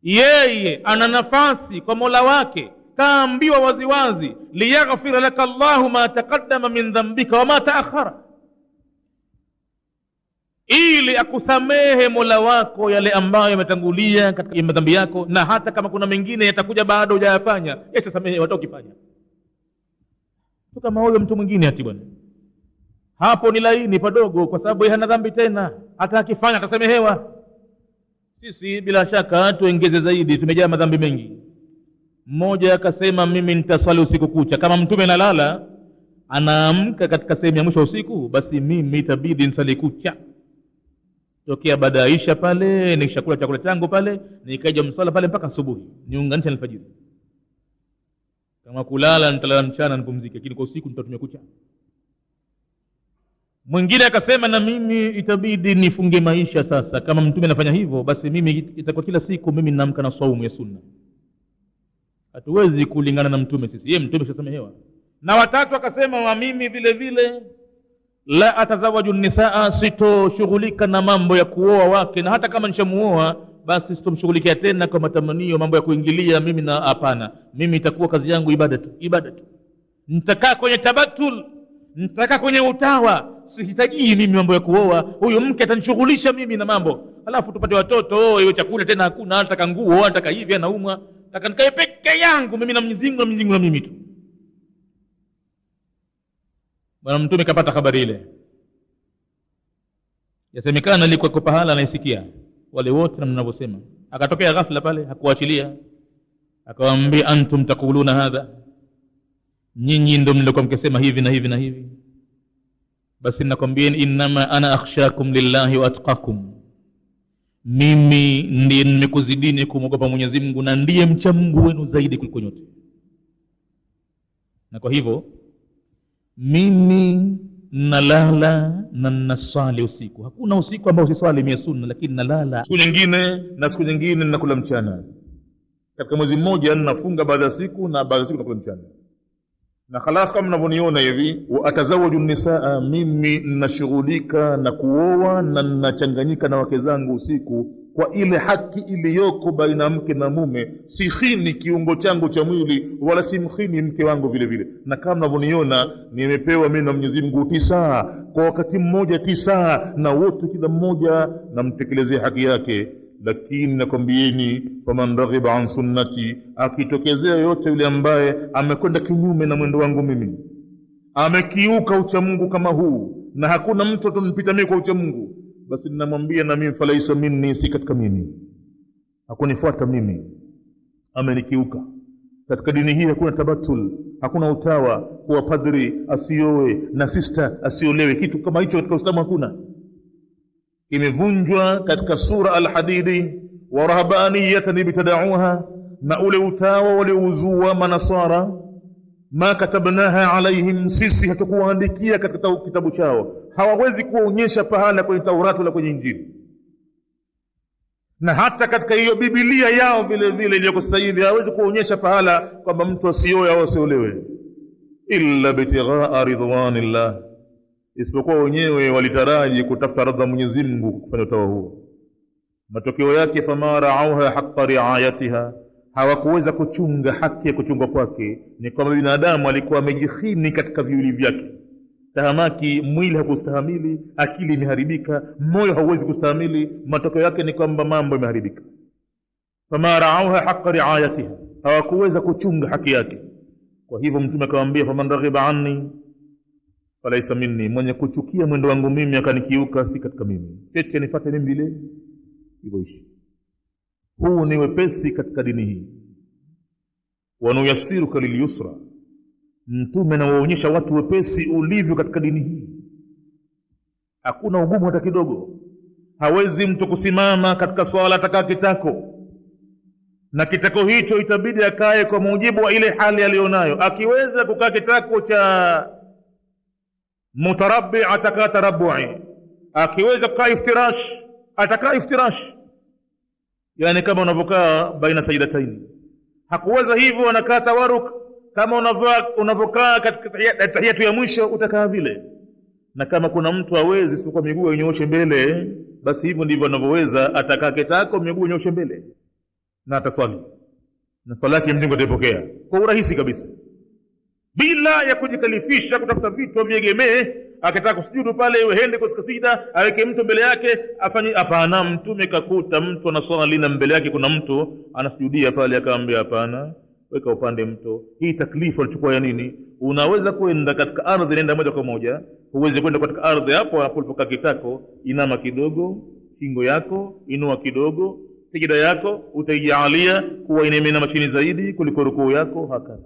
Yeye ana nafasi kwa Mola wake, kaambiwa waziwazi, liyaghfira laka Allahu ma taqaddama min dhanbika wa ma ta'akhkhara, ili akusamehe Mola wako yale ambayo yametangulia katika madhambi yako, na hata kama kuna mengine yatakuja baada hujayafanya, yasamehe watakifanya. Kama huyo mtu mwingine ati bwana, hapo ni laini padogo, kwa sababu yeye hana dhambi tena, hata akifanya atasamehewa. Sisi bila shaka tuongeze zaidi, tumejaa madhambi mengi. Mmoja akasema, mimi nitaswali usiku kucha. Kama Mtume analala anaamka katika sehemu ya mwisho usiku, basi mimi itabidi nisali kucha tokea baada ya Isha pale, nikishakula chakula changu pale, nikaja msala pale mpaka asubuhi, niunganisha alfajiri. kama kulala nitalala mchana nipumzike, lakini kwa usiku nitatumia kucha. Mwingine akasema na mimi itabidi nifunge maisha sasa, kama mtume anafanya hivyo basi mimi itakuwa kila siku mimi ninaamka na saumu ya sunna. Hatuwezi kulingana na mtume sisi, yeye mtume shasamehewa. Na watatu akasema wa mimi vile vile la atazawaju nisaa, sitoshughulika na mambo ya kuoa wake, na hata kama nishamuoa basi sitomshughulikia tena kwa matamanio, mambo ya kuingilia mimi, na hapana, mimi itakuwa kazi yangu ibada tu. Nitakaa kwenye tabatul, nitakaa kwenye utawa, sihitaji mimi mambo ya kuoa. Huyo mke atanishughulisha mimi na mambo, alafu tupate watoto, iwe chakula tena hakuna, nataka nguo, nataka hivi, anaumwa, nataka nikae peke yangu mimi na Mwenyezi Mungu na mimi tu. Bwana mtume kapata habari ile, yasemekana alikuwa kwa pahala anaisikia wale wote na mnavyosema, akatokea ghafla pale, hakuachilia, akawaambia antum taquluna hadha, nyinyi ndio mlikuwa mkisema hivi na hivi na hivi, basi nakwambieni inma ana akhshakum lillahi wa atqakum, mimi ndiye nimekuzidini kumwogopa Mwenyezi Mungu na ndiye mcha Mungu wenu zaidi kuliko nyote. Na kwa hivyo mimi nalala na nasali usiku. Hakuna usiku ambao usiswali mia sunna, lakini nalala siku nyingine na siku nyingine ninakula mchana. Katika mwezi mmoja ninafunga baadhi ya siku na baadhi ya siku nakula mchana. Na khalas, kama mnavyoniona hivi, wa atazawaju nisaa, mimi ninashughulika na kuoa na ninachanganyika na wake zangu usiku kwa ile haki iliyoko baina mke na mume. Sikhini kiungo changu cha mwili wala simkhini mke wangu vile vile. Na kama mnavyoniona nimepewa mimi na Mwenyezi Mungu 9 kwa wakati mmoja, 9, na wote kila mmoja namtekelezea haki yake. Lakini nakwambieni, faman raghiba an sunnati, akitokezea yote yule ambaye amekwenda kinyume na mwendo wangu mimi, amekiuka ucha Mungu kama huu, na hakuna mtu atanipita mimi kwa ucha Mungu, basi ninamwambia na mimi falaisa minni, si katika mimi, hakunifuata mimi, amenikiuka. Katika dini hii hakuna tabatul, hakuna utawa, kuwa padri asioe na sister asiolewe, kitu kama hicho katika Uislamu hakuna. Imevunjwa katika sura Al-Hadidi, wa rahabaniyatan ibtada'uha, na ule utawa waliouzua manasara, ma katabnaha alaihim, sisi hatukuwaandikia katika kitabu chao. Hawawezi kuonyesha pahala kwenye Taurati wala kwenye Injili, na hata katika hiyo Biblia yao vile vile iliyoko sasa hivi hawezi kuonyesha pahala kwamba mtu asioe au asiolewe, illa bitighaa ridwanillah, isipokuwa wenyewe walitaraji kutafuta radha Mwenyezi Mungu kufanya utawa huo. Matokeo yake fama ra'auha haqqa ri'ayatiha, hawakuweza kuchunga haki ya kuchungwa kwake. Ni kwamba binadamu alikuwa amejikhini katika viwili vyake. Tahamaki, mwili hakustahamili, akili imeharibika, moyo hauwezi kustahamili. Matokeo yake ni kwamba mambo yameharibika. Fama ra'auha haqqa ri'ayatiha, hawakuweza kuchunga haki yake. Kwa hivyo mtume akamwambia faman raghiba anni falaisa minni, mwenye kuchukia mwendo wangu mimi akanikiuka si katika mimi. Chete nifuate mimi vile hivyo ishi. Huu ni wepesi katika dini hii. Wa nuyassiruka lilyusra, mtume anawaonyesha watu wepesi ulivyo katika dini hii. Hakuna ugumu hata kidogo. Hawezi mtu kusimama katika swala atakaa kitako, na kitako hicho itabidi akae kwa mujibu wa ile hali alionayo. Akiweza kukaa kitako cha mutarabbi atakaa tarabbu'i, akiweza kukaa iftirash atakaa iftirash, yani kama unavokaa baina sajdataini. Hakuweza hivyo anakaa tawaruk, kama unavokaa katika tahiyatu ya mwisho utakaa vile. Na kama kuna mtu hawezi isipokuwa miguu inyooshe mbele, basi hivyo ndivyo anavyoweza, atakaa kitako miguu inyooshe mbele na ataswali, na swala yake Mwenyezi Mungu atapokea kwa urahisi kabisa, bila ya kujikalifisha kutafuta vitu vyegemee. Akitaka kusujudu pale iwe hende kwa sijida, aweke mtu mbele yake afanye. Hapana, mtume kakuta mtu anaswali na mbele yake kuna mtu anasujudia pale, akamwambia hapana, weka upande mto. Hii taklifu alichukua ya nini? Unaweza kwenda katika ardhi, nenda moja kwa moja. Huwezi kwenda katika ardhi hapo hapo ulipokaa kitako, inama kidogo shingo yako, inua kidogo sijida yako, utaijalia kuwa inainama chini zaidi kuliko rukuu yako. Hakika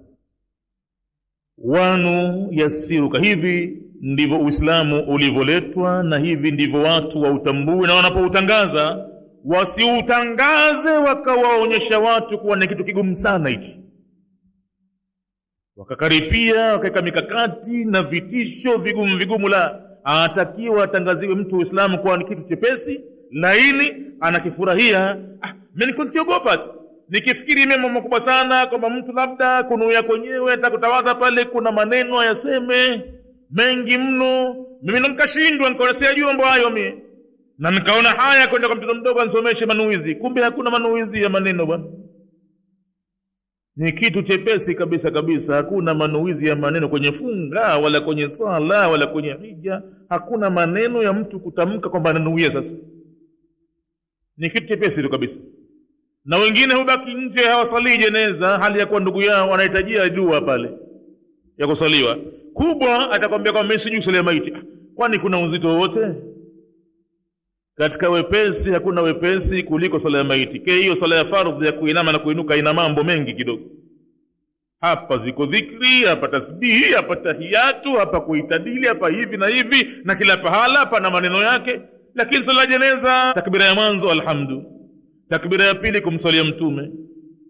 wanu yasiruka, hivi ndivyo Uislamu ulivyoletwa, na hivi ndivyo watu wautambue. Na wanapoutangaza wasiutangaze wakawaonyesha watu kuwa ni kitu kigumu sana hichi. wakakaripia, wakaweka mikakati na vitisho vigumu vigumu. La, anatakiwa atangaziwe mtu Uislamu kwa ni kitu chepesi, laini, anakifurahia. Mimi nikiogopa tu, nikifikiri mimi makubwa sana kwamba mtu labda kunuia kwenyewe atakutawadha pale, kuna maneno ayaseme mengi mno, mimi nikashindwa, nikaona sijajua mambo hayo mimi, na nikaona haya kwenda kwa mtoto mdogo ansomeshe manuizi. Kumbe hakuna manuizi ya maneno bwana, ni kitu chepesi kabisa kabisa. Hakuna manuizi ya maneno kwenye funga wala kwenye sala wala kwenye hija. Hakuna maneno ya mtu kutamka kwamba ananuia. Sasa ni kitu chepesi tu kabisa. Na wengine hubaki nje, hawasali jeneza hali ya kuwa ndugu yao wanahitajia dua pale ya kusaliwa. Kubwa atakwambia kwamba mimi sijui kusali maiti. Kwani kuna uzito wote? Katika wepesi hakuna wepesi kuliko sala ya maiti. Hiyo sala ya fardhi ya kuinama na kuinuka ina mambo mengi kidogo. Hapa ziko dhikri, hapa tasbihi, hapa tahiyatu, hapa kuitadili, hapa hivi na hivi, na kila pahala hapa na maneno yake. Lakini sala ya jeneza, takbira ya mwanzo alhamdu, takbira ya pili kumsalia mtume,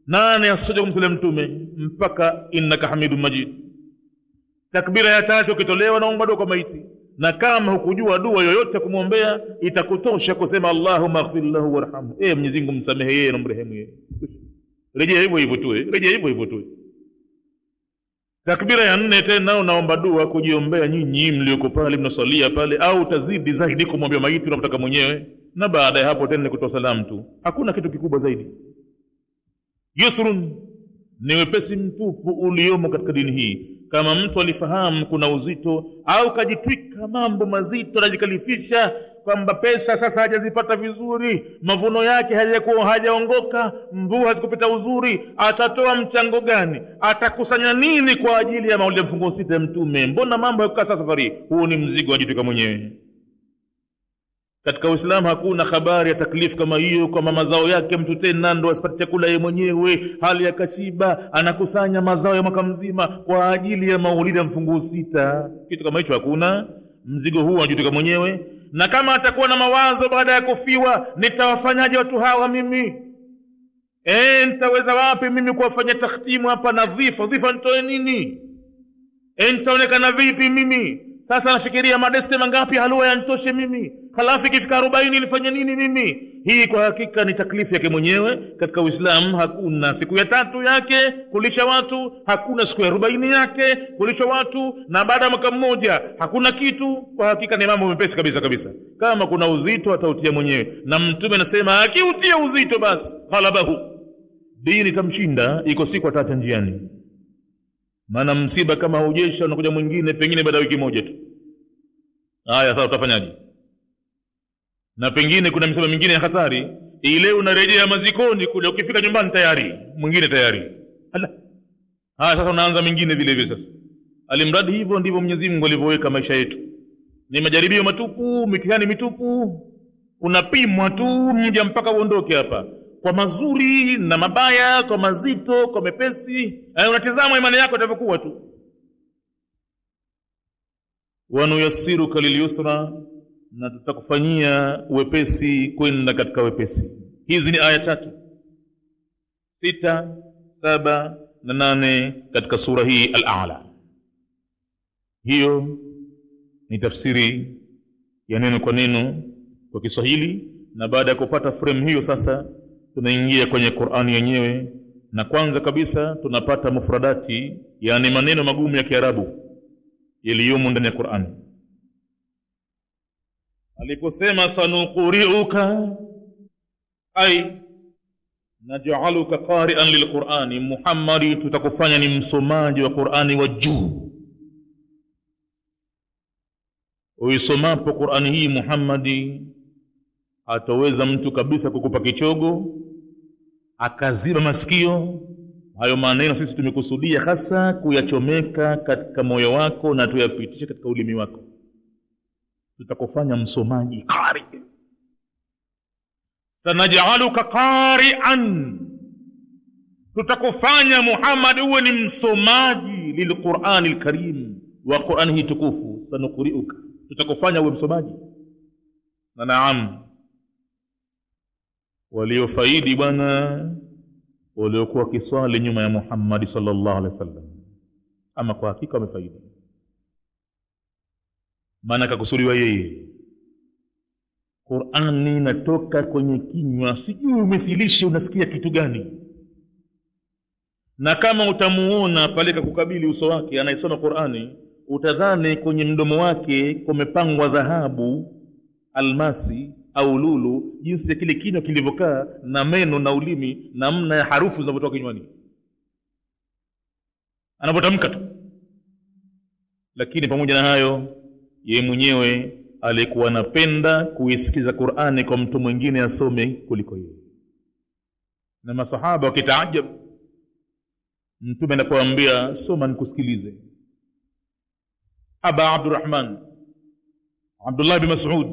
8 asije kumsalia mtume mpaka innaka hamidum majid. Takbira ya tatu ukitolewa naomba dua kwa maiti, na kama hukujua dua yoyote kumwombea itakutosha kusema Allahumma ighfir lahu warhamhu, Mwenyezi Mungu msamehe yeye na mrehemu yeye. Rejea hivyo hivyo tu, rejea hivyo hivyo tu. Takbira ya 4 tena unaomba dua kujiombea nyinyi mlioko pale mnasalia pale, au tazidi zaidi kumwombea maiti unapotaka mwenyewe, na baada ya hapo tena kutoa salamu tu. Hakuna kitu kikubwa zaidi. Yusrun ni wepesi mtupu uliomo katika dini hii. Kama mtu alifahamu kuna uzito au kajitwika mambo mazito, anajikalifisha kwamba pesa sasa hajazipata vizuri, mavuno yake hajaongoka, mvua hazikupita uzuri, atatoa mchango gani? Atakusanya nini kwa ajili ya maulidi ya mfungo 6 ya mtume? Mbona mambo yakukaa sasa safari? Huu ni mzigo ajitwika mwenyewe. Katika Uislamu hakuna habari ya taklifu kama hiyo kwa mazao yake mtu tena ndo asipate chakula yeye mwenyewe, hali ya kashiba, anakusanya mazao ya mwaka mzima kwa ajili ya maulidi ya mfungo 6. Kitu kama hicho hakuna. Mzigo huu anajitwika mwenyewe. Na kama atakuwa na mawazo baada ya kufiwa, nitawafanyaje watu hawa mimi? Nitaweza wapi mimi kuwafanya takhtimu hapa na dhifa nitoe nini? Nitaonekana vipi mimi? Sasa nafikiria madeste mangapi halua yanitoshe mimi, halafu ikifika 40 nifanye nini mimi? Hii kwa hakika ni taklifu yake mwenyewe. Katika Uislamu hakuna siku ya 3 yake kulisha watu, hakuna siku ya 40 yake kulisha watu, na baada ya mwaka mmoja hakuna kitu. Kwa hakika ni mambo mepesi kabisa kabisa. Kama kuna uzito atautia mwenyewe, na mtume anasema akiutia uzito basi ghalabahu, dini kamshinda, iko siku ataacha njiani. Maana msiba kama hujesha unakuja mwingine pengine baada ya wiki moja tu. Haya sasa utafanyaje? Na pengine kuna msiba mingine ya hatari, ile unarejea mazikoni kule, ukifika nyumbani tayari mwingine tayari. Haya sasa unaanza mingine vile vile sasa. Alimradi hivyo ndivyo Mwenyezi Mungu alivyoweka maisha yetu. Ni majaribio matupu, mitihani mitupu. Unapimwa tu mja mpaka uondoke hapa. Kwa mazuri na mabaya, kwa mazito, kwa mepesi. Unatazama imani yako itavyokuwa tu. Wa nuyassiruka lilyusra, na tutakufanyia wepesi kwenda katika wepesi. Hizi ni aya 3, 6, 7 na 8 katika sura hii Al-A'la. Hiyo ni tafsiri ya neno kwa neno kwa Kiswahili, na baada ya kupata frame hiyo sasa tunaingia kwenye Qur'ani yenyewe. Na kwanza kabisa tunapata mufradati, yani maneno magumu ya Kiarabu yaliyomo ndani ya Qur'ani. Aliposema sanuquri'uka ay naj'aluka qari'an lilqur'ani, Muhammad tutakufanya ni msomaji wa Qur'ani wa juu. Uisomapo Qur'ani hii Muhammad, hataweza mtu kabisa kukupa kichogo akaziba masikio. Hayo maneno sisi tumekusudia hasa kuyachomeka katika moyo wako na tuyapitishe katika ulimi wako. Tutakufanya msomaji qari. Sanaj'aluka qari'an, tutakufanya Muhammad uwe ni msomaji lilqur'ani alkarim, wa Qur'ani hii tukufu. Sanuqri'uka, tutakufanya uwe msomaji. Na naam, waliofaidi bwana waliokuwa kiswali nyuma ya Muhammad sallallahu alaihi wasallam, ama kwa hakika wamefaidi. Maana kakusudiwa yeye. Qur'ani inatoka kwenye kinywa, sijui umethilishi unasikia kitu gani. Na kama utamuona pale kukabili uso wake anayesoma Qur'ani, utadhani kwenye mdomo wake kumepangwa dhahabu, almasi au lulu, jinsi ya kile kinywa kilivyokaa na meno na ulimi, namna ya harufu zinazotoka kinywani anapotamka tu. Lakini pamoja na hayo, yeye mwenyewe alikuwa anapenda kuisikiza Qur'ani kwa mtu mwingine asome kuliko yeye. Na masahaba wakitaajab mtume anapoambia soma nikusikilize. Aba Abdurrahman Abdullah bin Mas'ud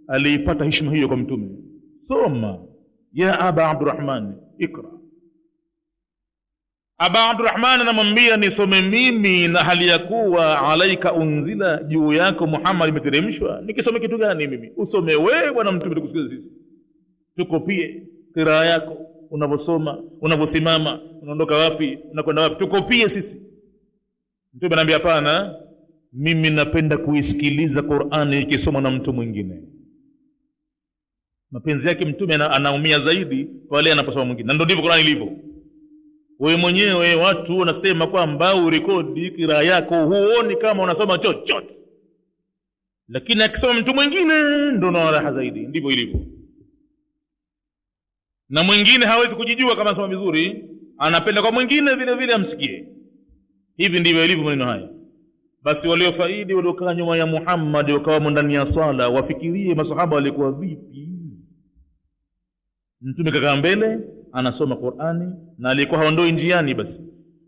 alipata heshima hiyo kwa mtume. Soma ya Aba Abdurrahman, ikra. Aba Abdurrahman anamwambia nisome mimi na hali ya kuwa alaika unzila, juu yako Muhammad imeteremshwa. Nikisome kitu gani mimi? Usome wewe bwana mtume, tukusikilize sisi. Tukopie qiraa yako, unavyosoma, unavyosimama, unaondoka wapi, unakwenda wapi, tukopie sisi. Mtume anambia hapana, mimi napenda kuisikiliza Qur'ani ikisomwa na mtu mwingine. Mapenzi yake mtume anaumia zaidi pale anaposoma mwingine. Na ndio ndivyo Qur'ani ilivyo. Wewe mwenyewe watu wanasema kwamba urekodi qiraa yako huoni kama unasoma chochote, lakini akisoma mtu mwingine ndio na raha zaidi. Ndivyo ilivyo. Na mwingine hawezi kujijua kama anasoma vizuri, anapenda kwa mwingine vile vile amsikie. Hivi ndivyo ilivyo maneno haya. Basi waliofaidi waliokaa nyuma ya Muhammad wakawa ndani ya swala, wafikirie masahaba walikuwa vipi. Mtume kakaa mbele anasoma Qur'ani na alikuwa haondoi njiani. Basi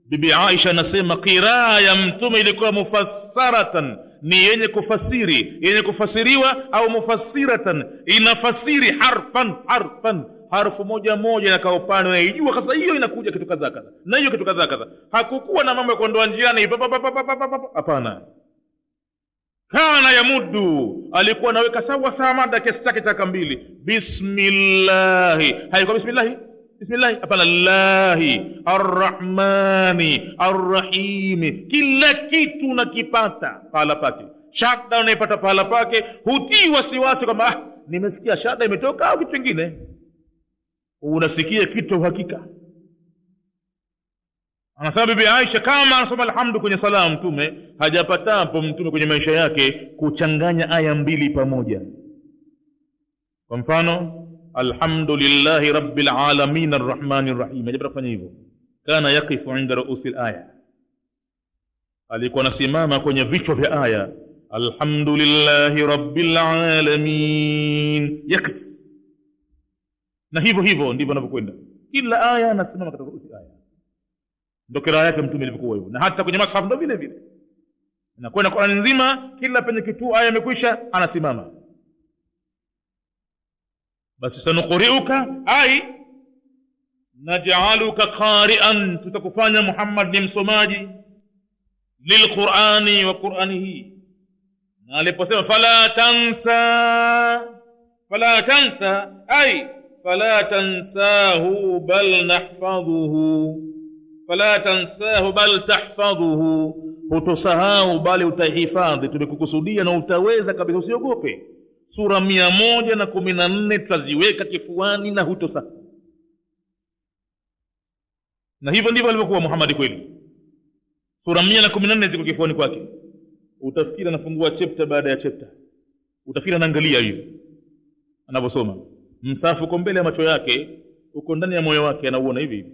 Bibi Aisha anasema qiraa ya mtume ilikuwa mufassaratan, ni yenye kufasiri, yenye kufasiriwa, au mufassiratan, inafasiri harfan, harfu moja moja na kaupano, unajua kasa hiyo inakuja kitu kadha kadha na hiyo kitu kadha kadha. Hakukuwa na mambo ya kuondoa njiani, hapana. Kana yamudu, alikuwa anaweka sawa sawa mada kiasi chake cha mbili. Bismillah, haiko bismillah, hapana, Allahi arrahmani arrahim. Kila kitu nakipata pahala pake. Shada unaipata pahala pake, hutii wasiwasi kwamba nimesikia shada imetoka au kitu kingine. Unasikia kitu hakika. Anasema Bibi Aisha kama anasoma alhamdu kwenye sala mtume, hajapatapo mtume kwenye maisha yake kuchanganya aya mbili pamoja. Kwa mfano, alhamdulillahi rabbil alamin arrahmanir rahim, hajapata kufanya hivyo. Kana yaqifu inda ruusil aya, alikuwa anasimama kwenye vichwa vya aya. Alhamdulillahi rabbil alamin, yakif. Na hivyo ndivyo anavyokwenda kila aya, anasimama katika ruusi aya. Ndio qiraa yake mtume ilivyokuwa hivyo. Na hata kwenye mashafu ndio vile vile, inakwenda Qur'an nzima, kila penye kitu aya imekwisha anasimama. Basi sanuqri'uka ay naj'aluka qari'an, tutakufanya Muhammad ni msomaji lilqur'ani wa qur'anihi. Na aliposema fala tansa ay fala tansahu bal nahfadhuhu, fala tansahu bal tahfadhuhu, hutosahau bali utahifadhi. Tumekukusudia na utaweza kabisa, usiogope. Sura 114 tutaziweka kifuani na hutosahau. Na hivyo ndivyo alivyokuwa Muhammad kweli. Sura 114 ziko kifuani kwake. Utafikiri anafungua chapter baada ya chapter, utafikiri anaangalia hivi anaposoma. Msafu uko mbele ya macho yake, uko ndani ya moyo wake, anauona hivi hivi,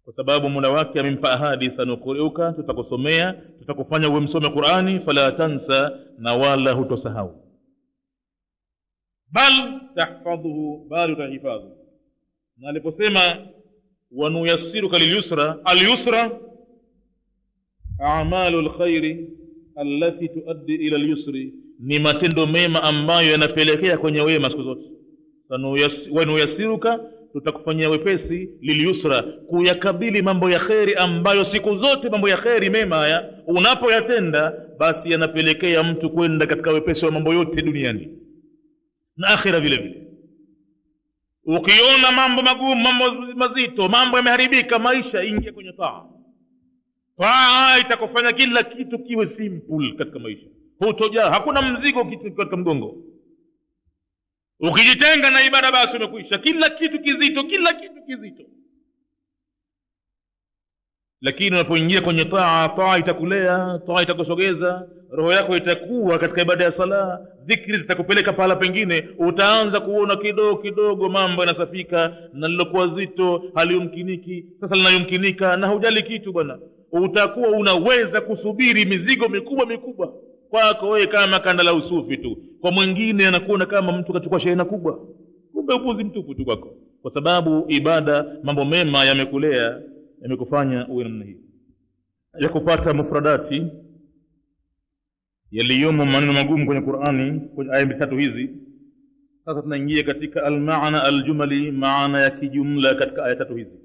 kwa sababu Mola wake amempa ahadi, sanuqri'uka, tutakusomea, tutakufanya uwe msome Qur'ani, fala tansa, na wala hutosahau, bal tahfadhuhu, bal utahifadhu. Na aliposema wanuyassiruka lilyusra, alyusra a'malul khairi allati tuaddi ila alyusri, ni matendo mema ambayo yanapelekea kwenye wema siku zote. Wanuyassiruka, tutakufanyia wepesi, lilyusra, kuyakabili mambo ya kheri ambayo siku zote mambo ya kheri mema haya unapoyatenda basi yanapelekea mtu kwenda katika wepesi wa mambo yote duniani na akhira vile vile. Ukiona mambo magumu, mambo mazito, mambo yameharibika maisha, ingia kwenye taa. Taa itakufanya kila kitu kiwe simple katika maisha. Hutojaa, hakuna mzigo katika mgongo. Ukijitenga na ibada basi umekwisha. Kila kitu kizito, kila kitu kizito. Lakini unapoingia kwenye taa itakulea, taa itakusogeza, roho yako itakuwa katika ibada ya sala, dhikri zitakupeleka pahala pengine, utaanza kuona kidogo kidogo mambo yanasafika, na lilokuwa zito haliumkiniki sasa linayumkinika, na hujali kitu bwana. Utakuwa unaweza kusubiri mizigo mikubwa mikubwa kwako wewe kama kanda la usufi tu, kwa mwingine anakuona kama mtu kachukua shehena kubwa, kumbe upuzi mtupu tu kwako, kwa sababu ibada, mambo mema yamekulea, yamekufanya uwe namna hii ya kupata mufradati yaliyomo maneno magumu kwenye Qur'ani, kwenye aya tatu hizi. Sasa tunaingia katika al-maana al-jumali, maana ya kijumla katika aya tatu hizi.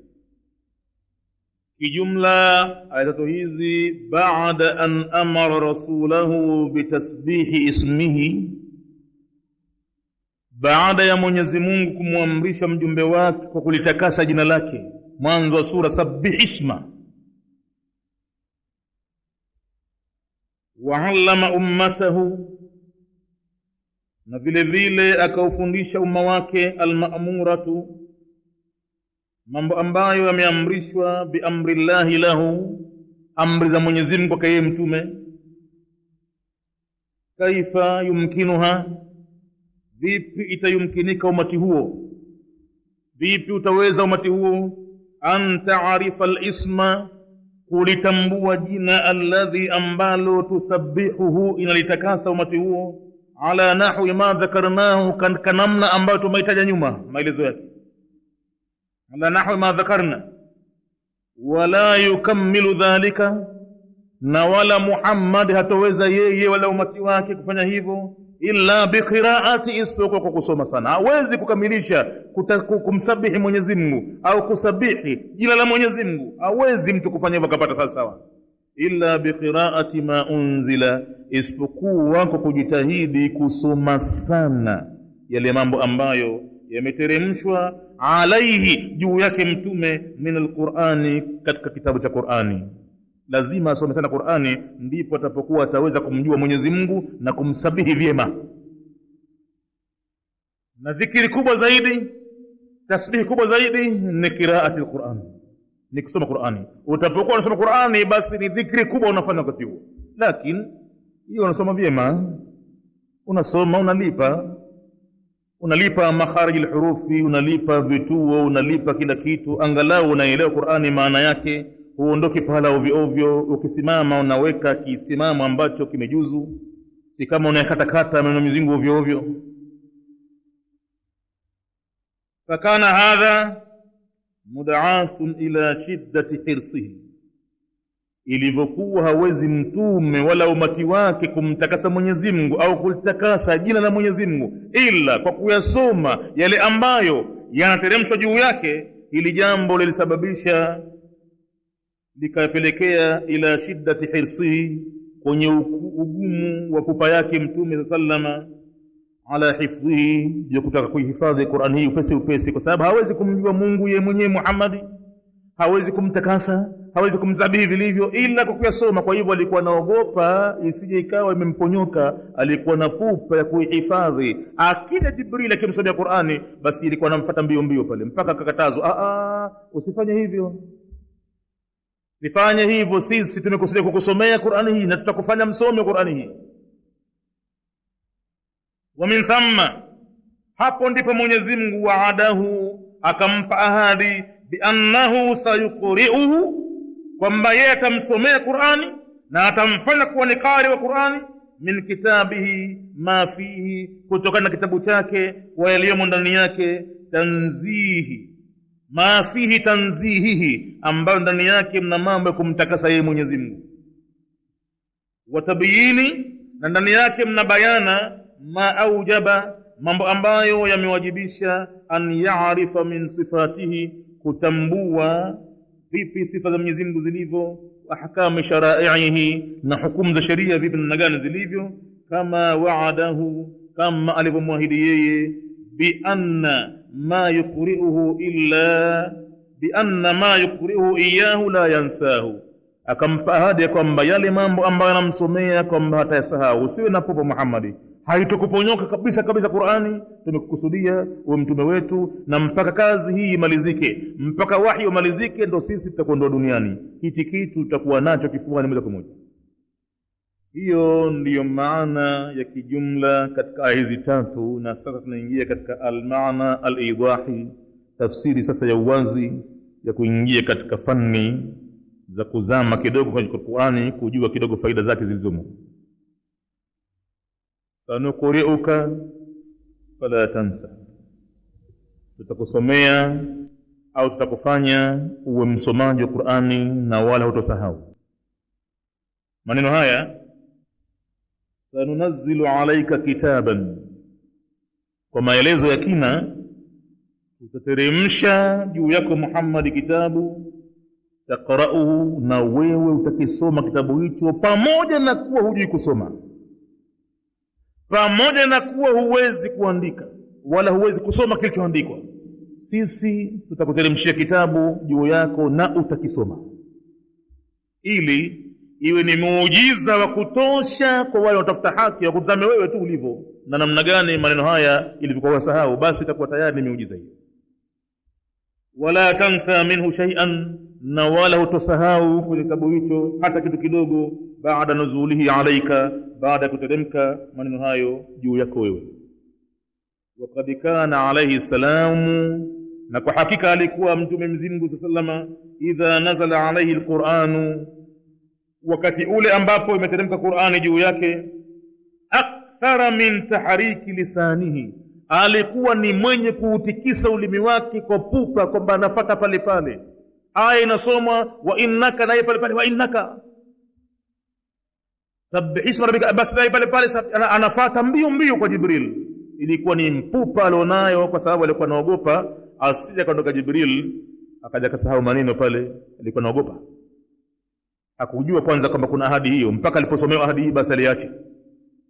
Kijumla aya tatu hizi, baada an amara rasulahu bitasbihi ismihi, baada ya Mwenyezi Mungu kumwamrisha mjumbe wake kwa kulitakasa jina lake. Mwanzo wa sura sabbih isma. Wa'allama ummatahu, na vile vile akaufundisha umma wake al-ma'muratu, mambo ambayo yameamrishwa bi amrillahi lahu, amri za Mwenyezi Mungu kwa yeye mtume. Kaifa yumkinuha, vipi itayumkinika umati huo, vipi utaweza umati huo, an ta'arifa al-isma, kulitambua jina alladhi ambalo tusabbihuhu, inalitakasa umati huo, ala nahwi ma dhakarnahu, kanamna ambayo tumeitaja nyuma maelezo yake, ala nahwi ma dhakarna. Wala yukammilu dhalika, na wala Muhammad hataweza yeye wala umati wake kufanya hivyo illa biqiraati, isipokuwa kwa kusoma sana. Hawezi kukamilisha kumsabihi Mwenyezi Mungu au kusabihi jina la Mwenyezi Mungu, hawezi mtu kufanya hivyo kapata sawa sawa, illa biqiraati ma unzila, isipokuwa kwa kujitahidi kusoma sana yale mambo ambayo yameteremshwa alaihi, juu yake mtume, min alqur'ani, katika kitabu cha Qur'ani. Lazima asome sana Qur'ani, ndipo atapokuwa ataweza kumjua Mwenyezi Mungu na kumsabihi vyema. Na dhikri kubwa zaidi, tasbihi kubwa zaidi ni qiraati al-Qur'an, ni kusoma Qur'ani. Utapokuwa unasoma Qur'ani, basi ni dhikri kubwa unafanya wakati huo. Lakini hiyo unasoma vyema, unasoma unalipa makharij al-hurufi, unalipa vituo, unalipa kila kitu, angalau unaelewa Qur'ani maana yake. Uondoke pahala ovyo ovyo, ukisimama unaweka kisimamo ambacho kimejuzu, si kama unayakatakata maneno mizingu ovyo ovyo. Fakana hadha mud'atun ila shiddati hirsihi, ilivyokuwa hawezi mtume wala umati wake kumtakasa Mwenyezi Mungu au kulitakasa jina la Mwenyezi Mungu ila kwa kuyasoma yale ambayo yanateremshwa juu yake. Ili jambo lilisababisha likapelekea ila shiddati hirsihi, kwenye ugumu wa pupa yake mtume sallama, ala hifdhihi, ya kutaka kuhifadhi Qur'an hii upesi upesi, kwa sababu hawezi kumjua Mungu yeye mwenyewe Muhammad, hawezi kumtakasa, hawezi kumzabihi vilivyo ila kwa kuyasoma. Kwa hivyo alikuwa anaogopa isije ikawa imemponyoka, alikuwa na pupa ya kuhifadhi. Akija Jibril akimsomea Qur'ani, basi ilikuwa anamfuata mbio mbio pale mpaka akakatazwa, usifanye hivyo, sifanye hivyo, sisi tumekusudia kukusomea Qur'ani hii na tutakufanya msome Qur'ani hii. Wa min thamma, hapo ndipo Mwenyezi Mungu waadahu, akampa ahadi, bi annahu sayuqri'uhu, kwamba yeye atamsomea Qur'ani na atamfanya kuwa ni qari wa Qur'ani, min kitabihi ma fihi, kutokana na kitabu chake, wa yaliyomo ndani yake, tanzihi ma fihi tanzihihi, ambayo ndani yake mna mambo ya kumtakasa yeye Mwenyezi Mungu, wa tabyini, na ndani yake mna bayana, ma aujaba, mambo ambayo yamewajibisha, an ya'rifa min sifatihi, kutambua vipi sifa za Mwenyezi Mungu zilivyo, ahkam shara'ihi, na hukumu za sheria vipi na gani zilivyo, kama wa'adahu, kama alivyomwahidi yeye, bi anna ma yuqri'uhu illa bi anna ma yuqri'uhu iyyahu la yansahu, akampa ahadi kwamba yale mambo ambayo anamsomea kwamba hatayasahau. Usiwe na pupa Muhammad, haitokuponyoka kabisa kabisa Qur'ani. Tumekukusudia uwe mtume wetu, na mpaka kazi hii imalizike, mpaka wahi umalizike, ndo sisi tutakuondoa duniani. Hichi kitu tutakuwa nacho kifuani moja kwa moja. Hiyo ndiyo maana ya kijumla katika aya hizi tatu. Na sasa tunaingia katika al-maana al-idahi, tafsiri sasa ya uwazi, ya kuingia katika fani za kuzama kidogo kwenye Qur'ani, kujua kidogo faida zake zilizomo. Sanuqri'uka fala tansa, tutakusomea au tutakufanya uwe msomaji wa Qur'ani na wala hutosahau. Maneno haya, sanunazzilu alayka kitaban, kwa maelezo ya kina, tutateremsha juu yako Muhammad kitabu, taqra'uhu, na wewe utakisoma kitabu hicho, pamoja na kuwa hujui kusoma, pamoja na kuwa huwezi kuandika wala huwezi kusoma kilichoandikwa. Sisi tutakuteremshia kitabu juu yako na utakisoma, ili iwe ni muujiza wa kutosha kwa wale watafuta haki, wa kutazame wewe tu ulivyo na namna gani maneno haya ilivyokuwa wasahau. Basi itakuwa tayari ni muujiza hiyo. Wala tansa minhu shay'an, na wala hutosahau kwenye kitabu hicho hata kitu kidogo, baada nuzulihi alayka, baada kuteremka maneno hayo juu yako wewe. Waqad kana alayhi salamu, na kwa hakika alikuwa mtume Mwenyezi sallama, idha nazala alayhi alquranu, wakati ule ambapo imeteremka Qur'ani juu yake, akthara min tahriki lisanihi, alikuwa ni mwenye kuutikisa ulimi wake kwa pupa, kwamba anafuata pale pale. Aya inasomwa wa innaka, naye pale pale wa innaka, sabbih isma rabbika, basi naye pale pale anafuata mbio mbio kwa Jibril. Ilikuwa ni mpupa alionayo, kwa sababu alikuwa anaogopa asije kaondoka Jibril akaja kasahau maneno pale. Alikuwa anaogopa, hakujua kwanza kwamba kuna ahadi hiyo, mpaka aliposomewa ahadi hii basi aliacha.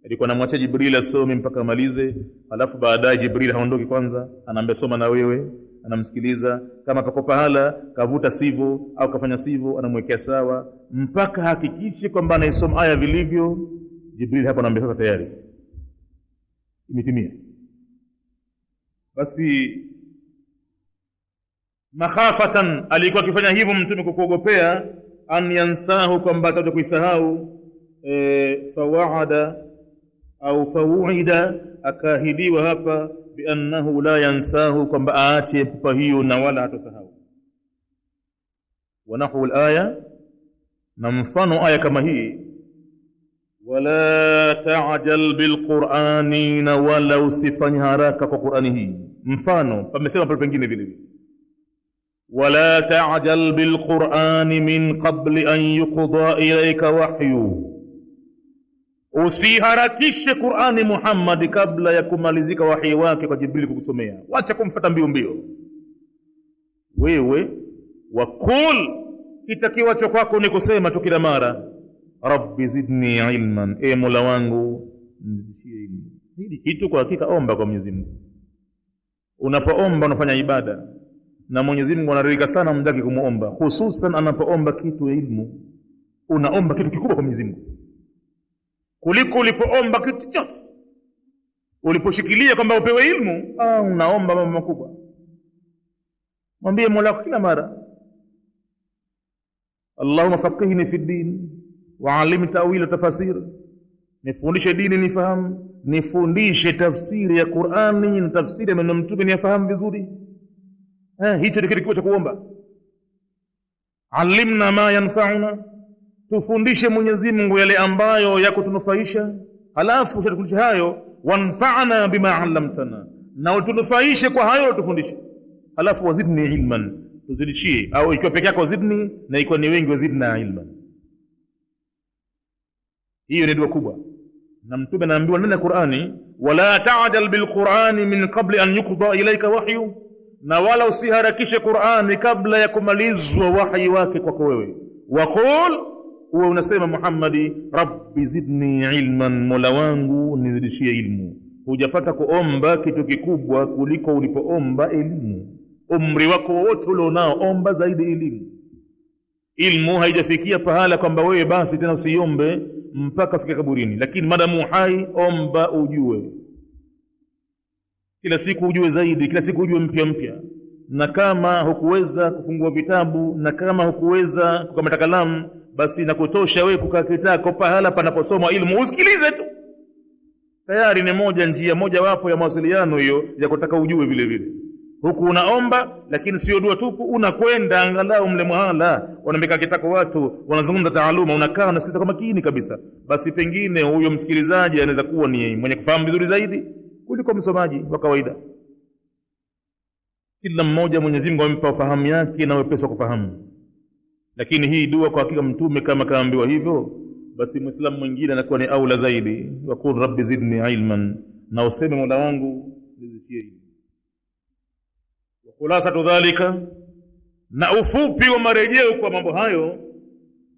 Alikuwa anamwacha Jibril asome mpaka amalize, alafu baadaye Jibril haondoki kwanza, anaambia soma na wewe, anamsikiliza. Kama pako pahala kavuta sivyo au kafanya sivyo, anamwekea sawa mpaka hakikishe kwamba anaisoma aya vilivyo. Jibril hapo anaambia sasa tayari imetimia. Basi makhafatan, alikuwa akifanya hivyo mtume kukuogopea, an yansahu, kwamba ataje kuisahau. Fawaada au fawuida, akahidiwa hapa bi annahu la yansahu, kwamba aache pupa hiyo na wala hatasahau. Wa nahwu al-aya, na mfano aya kama hii, wala ta'jal bil qur'ani, na wala usifanye haraka kwa Qur'ani hii. Mfano pamesema pale pengine vile vile, wala ta'jal bil qur'ani min qabli an yuqda ilayka wahyu, usiharakishe Qur'ani Muhammad kabla ya kumalizika wahi wake kwa Jibril kukusomea. Wacha kumfuata mbio mbio wewe. Wakul, kitakiwacho kwako ni kusema tu kila mara, rabbi zidni ilman, e Mola wangu nizidishie ilmu. Hili kitu kwa hakika omba kwa Mwenyezi Mungu. Unapoomba unafanya ibada, na Mwenyezi Mungu anaridhika sana mdaki kumuomba, hususan anapoomba kitu ya ilmu. Unaomba kitu kikubwa kwa Mwenyezi Mungu kuliko ulipoomba kitu chochote. Uliposhikilia kwamba upewe ilmu, unaomba mambo makubwa. Mwambie Mola kila mara, Allahumma faqihni fi din wa alim ta'wil tafasir, nifundishe dini nifahamu, nifundishe tafsiri ya Qur'ani na tafsiri ya maneno mtume nifahamu vizuri. Hicho ni kitu cha kuomba. Alimna ma yanfa'una, tufundishe Mwenyezi Mungu yale ambayo yako tunufaisha. Halafu tutafundisha hayo, wanfa'na bima 'allamtana, na utunufaishe kwa hayo tufundishe. Halafu wazidni ilman, tuzidishie, au ikiwa peke yako zidni, na ikiwa ni wengi wazidna ilman. Hiyo ni dua kubwa, na mtume anaambiwa ndani ya Qur'ani, wala ta'jal bil Qur'ani min qabli an yuqda ilayka wahyu, na wala usiharakishe Qur'ani kabla ya kumalizwa wahi wake kwako wewe. Waqul, huwa unasema Muhammadi, rabbi zidni ilman, Mola wangu nizidishie ilmu. Hujapata kuomba kitu kikubwa kuliko ulipoomba elimu. Umri wako wote ulionao omba zaidi elimu. ilmu haijafikia pahala kwamba wewe basi tena usiombe mpaka ufike kaburini, lakini madamu hai omba ujue, kila siku ujue zaidi, kila siku ujue mpya mpya. Na kama hukuweza kufungua vitabu, na kama hukuweza kukamata kalamu, basi nakutosha wewe kukaa kitako pahala panaposomwa ilmu usikilize tu. Tayari ni njia moja wapo ya mawasiliano hiyo ya kutaka ujue vile vile. Huku unaomba lakini sio dua tupu, unakwenda angalau mle mwahala wanamekaa kitako watu wanazungumza taaluma, unakaa unasikiliza kwa makini kabisa. Basi pengine huyo msikilizaji anaweza kuwa ni mwenye kufahamu vizuri zaidi kuliko msomaji wa kawaida. Kila mmoja Mwenyezi Mungu amempa fahamu yake na wepesi kufahamu. Lakini hii dua kwa hakika mtume kama kaambiwa hivyo, basi muislamu mwingine anakuwa ni aula zaidi. Wa qul rabbi zidni ilman, na useme Mola wangu nizidishie ilmu. Wa khulasatu dhalika, na ufupi wa marejeo kwa mambo hayo,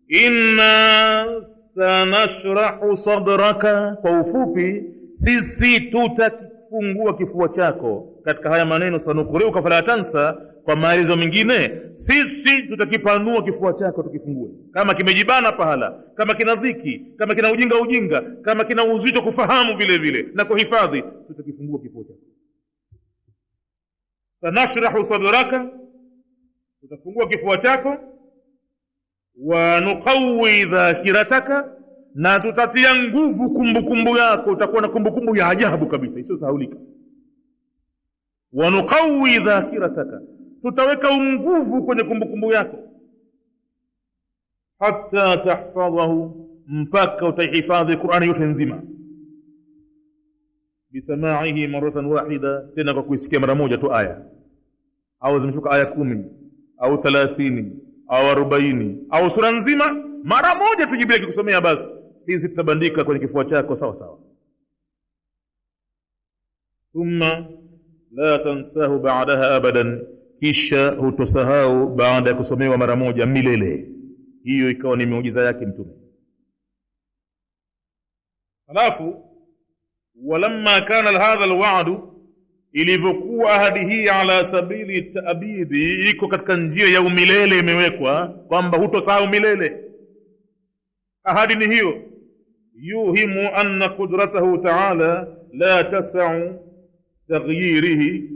inna sanashrahu sadraka, kwa ufupi sisi tutakifungua kifua chako. Katika haya maneno sanuqri'uka fala tansa, kwa maelezo mengine sisi tutakipanua kifua chako tukifungue. Kama kimejibana pahala, kama kina dhiki, kama kina ujinga, kama kina uzito kufahamu vile vile na kuhifadhi, tutakifungua kifua chako. Sanashrahu sadraka, tutafungua kifua chako. Wa nuqawwi dhakirataka, na tutatia nguvu kumbukumbu yako, utakuwa na kumbukumbu ya ajabu kabisa isiyosahaulika. Wa nuqawwi dhakirataka, tutaweka nguvu kwenye kumbukumbu yako. Hatta tahfadhahu, mpaka utahifadhi Qur'ani yote nzima. Bisamaihi maratan wahida, tena kwa kuisikia mara moja tu aya, au zimeshuka aya 10 au 30 au 40 au sura nzima, mara moja tu Jibril akikusomea, basi sisi tutabandika kwenye kifua chako sawa sawa. Thumma la tansahu ba'daha abadan, kisha hutosahau baada ya kusomewa mara moja milele. Hiyo ikawa ni miujiza yake mtume. Halafu walamma kana hadha alwa'd, ilivyokuwa ahadi hii ala sabili ta'bidi, iko katika njia ya umilele, imewekwa kwamba hutosahau milele. Ahadi ni hiyo. Yuhimu anna qudratahu ta'ala la tas'u taghyirihi,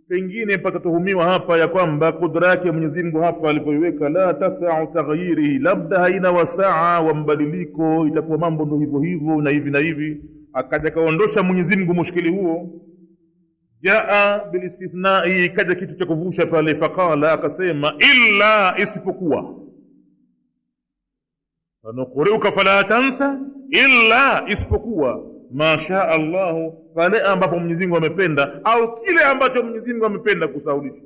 pengine patatuhumiwa hapa ya kwamba kudra yake Mwenyezi Mungu hapa alipoiweka la tas'u taghyirihi, labda haina wasaa wa mbadiliko, itakuwa mambo ndio hivyo hivyo na hivi na hivi. Akaja kaondosha Mwenyezi Mungu mushkili huo. Jaa bil istithnai, kaja kitu cha kuvusha pale. Faqala, akasema illa, isipokuwa. Sanuqri'uka fala tansa, illa, isipokuwa ma shaa Allah, pale ambapo Mwenyezi Mungu amependa, au kile ambacho Mwenyezi Mungu amependa kusahulisha.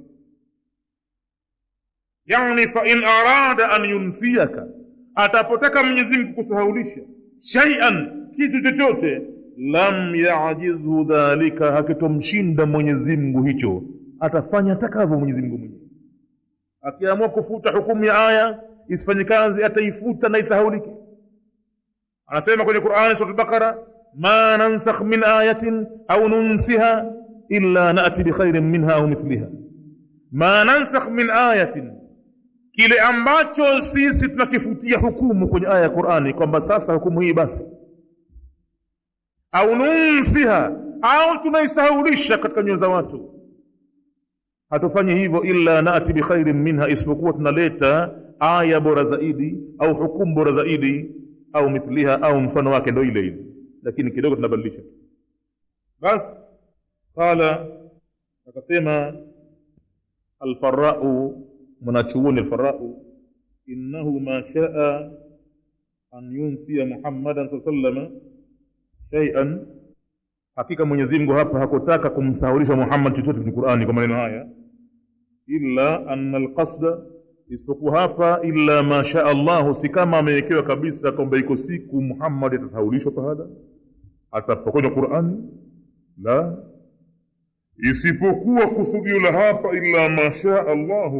Yani fa in arada an yunsiyaka, atapotaka Mwenyezi Mungu kusahulisha shay'an, kitu chochote, lam ya'jizhu dhalika, hakitomshinda Mwenyezi Mungu hicho, atafanya atakavyo Mwenyezi Mungu mwenyewe. Akiamua kufuta hukumu ya aya isifanye kazi, ataifuta na isahaulike. Anasema kwenye Qur'ani sura al-Baqara, ma nansakh min ayatin au nunsiha illa na'ti bi khairin minha au mithliha. Ma nansakh min ayatin, kile ambacho sisi tunakifutia hukumu kwenye aya ya Qur'ani kwamba sasa hukumu hii basi, au nunsiha, au tunaisahulisha katika nyoyo za watu, hatufanyi hivyo illa na'ti bi khairin minha, isipokuwa tunaleta aya bora zaidi au hukumu bora zaidi, au mithliha, au mfano wake ndio ile ile, lakini kidogo tunabadilisha. Bas qala, akasema al-Farra'u, mwanachuoni al-Farra'u, innahu ma sha'a an yunsiya Muhammadan sallallahu alayhi wasallam shay'an, hakika Mwenyezi Mungu hapa hakutaka kumsahulisha Muhammad chochote kwenye Qur'ani kwa maneno haya. Illa anna al-qasda, isipokuwa hapa illa ma shaa Allah, si kama amewekewa kabisa kwamba iko siku Muhammad atasahulishwa pahala atapokonywa Qur'ani, la, isipokuwa kusudio la hapa illa ma shaa Allah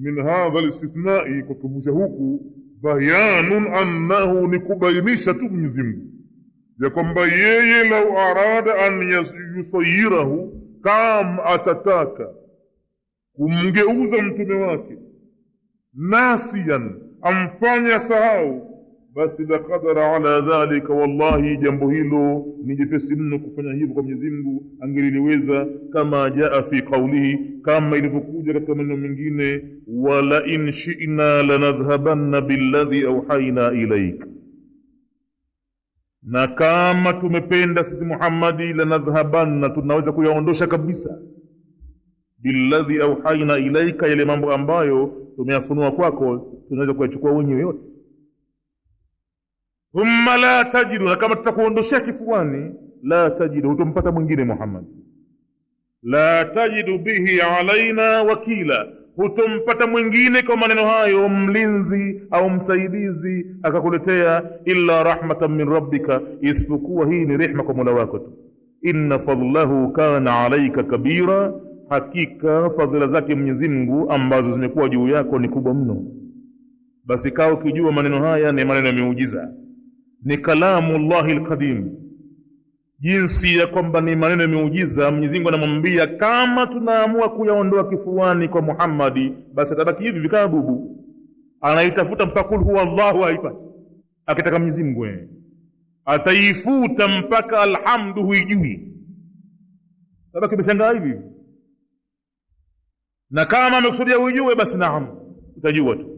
min hadha al-istithnai, kutubusha huku bayanun annahu, ni kubainisha tu Mwenyezi Mungu ya kwamba yeye lau arada an yusayirahu, kama atataka kumgeuza mtume wake nasiyan, amfanya sahau, basi la qadara ala dhalika, wallahi jambo hilo ni jepesi mno kufanya hivyo kwa Mwenyezi Mungu, angeliliweza. Kama jaa fi qawlihi, kama ilivyokuja katika maneno mengine, wala in shi'na lanadhhabanna billadhi awhayna ilayka, na kama tumependa sisi Muhammadi, lanadhhabanna, tunaweza kuyaondosha kabisa, billadhi awhayna ilayka, yale mambo ambayo tumeyafunua kwako, tunaweza kuyachukua wenyewe yote. Thumma la tajidu, na kama tutakuondoshia kifuani, la tajidu, hutompata mwingine Muhammad, la tajidu bihi alaina wakila, hutompata mwingine kwa maneno hayo mlinzi au msaidizi akakuletea, illa rahmatan min rabbika, isipokuwa hii ni rehema kwa Mola wako tu. Inna fadlahu kana alayka kabira, hakika fadhila zake Mwenyezi Mungu ambazo zimekuwa juu yako ni kubwa mno. Basi kao kijua maneno haya ni maneno ya miujiza, ni kalamu Allahi al-Qadim, jinsi ya kwamba ni maneno ya miujiza. Mwenyezi Mungu anamwambia kama tunaamua kuyaondoa kifuani kwa Muhammadi, basi atabaki hivi vikaa bubu, anaitafuta mpaka kul huwa Allahu haipati. Akitaka Mwenyezi Mungu ataifuta mpaka alhamdu huijui, tabaki bishangaa hivi. Na kama amekusudia ujue, basi naam, utajua tu.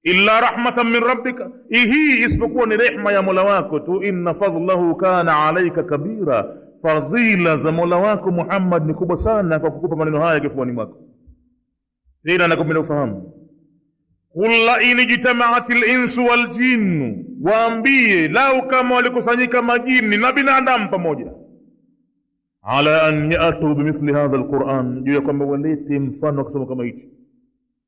Illa rahmatan min rabbika, hii isipokuwa ni rehema ya Mola wako tu. Inna fadlahu kana alayka kabira, fadhila za Mola wako Muhammad ni kubwa sana kwa kukupa maneno haya kifuani mwako. Tena nakumbia ufahamu, qul la in jitama'atil insu wal jinnu, waambie lau kama walikusanyika majini na binadamu pamoja, ala an ya'tu bimithli hadha alquran, juu ya kwamba walete mfano kusoma kama hichi.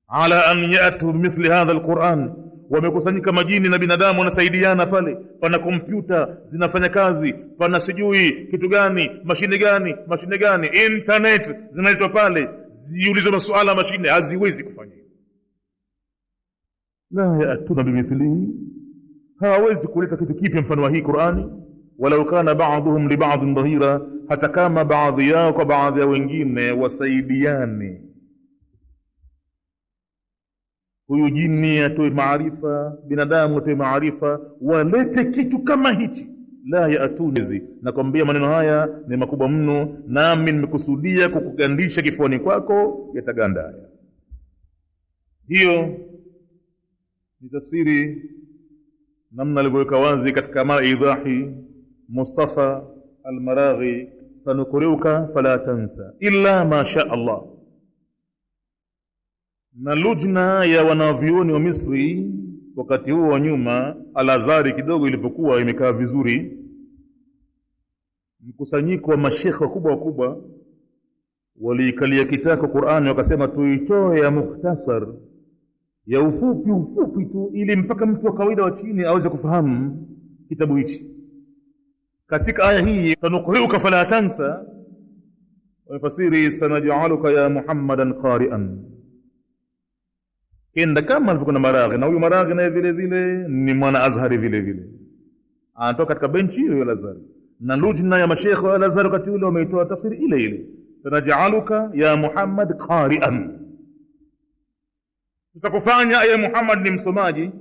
Ala an ya'tu bimithli hadha alquran, wamekusanyika majini na binadamu, wanasaidiana pale, pana kompyuta zinafanya kazi, pana sijui kitu gani, mashine gani, internet zinaitwa pale, ziulize masuala, mashine haziwezi kufanya. La ya'tuna bimithlihi, hawezi kuleta kitu kipya mfano wa hii Qur'ani. Walau kana ba'dhum li ba'dhin dhahira, hata kama baadhi yao kwa baadhi ya wengine wasaidiane. Huyu jini atoe maarifa, binadamu atoe maarifa, walete kitu kama hichi. La ya'tuni, nakwambia maneno haya ni makubwa mno, nami nimekusudia kukugandisha kifuani kwako, yataganda haya. Hiyo ni tafsiri namna alivyoweka wazi katika maidhahi Mustafa al-Maraghi, sanukuruka fala tansa illa ma sha Allah. Na lujna ya wanavyuoni wa Misri wakati huo wa nyuma, Al-Azhari kidogo ilipokuwa imekaa vizuri, mkusanyiko wa mashekhe wakubwa waliikalia kitako Qur'ani, wakasema tuitoe ya mukhtasar, ya ufupi tu, ili mpaka mtu wa kawaida wa chini aweze kufahamu kitabu hichi. Katika aya hii sanuqri'uka fala tansa, wafasiri sanaj'aluka ya Muhammadan qari'an, kenda kama alivyokuwa Maraghi. Na huyu Maraghi naye vile vile ni mwana Azhari vile vile, anatoka katika benchi hiyo ya Azhari. Na lujna ya mashekhe wa Azhar wakati ule wameitoa tafsiri ile ile, sanaj'aluka ya Muhammad qari'an, tutakufanya ya Muhammad ni msomaji,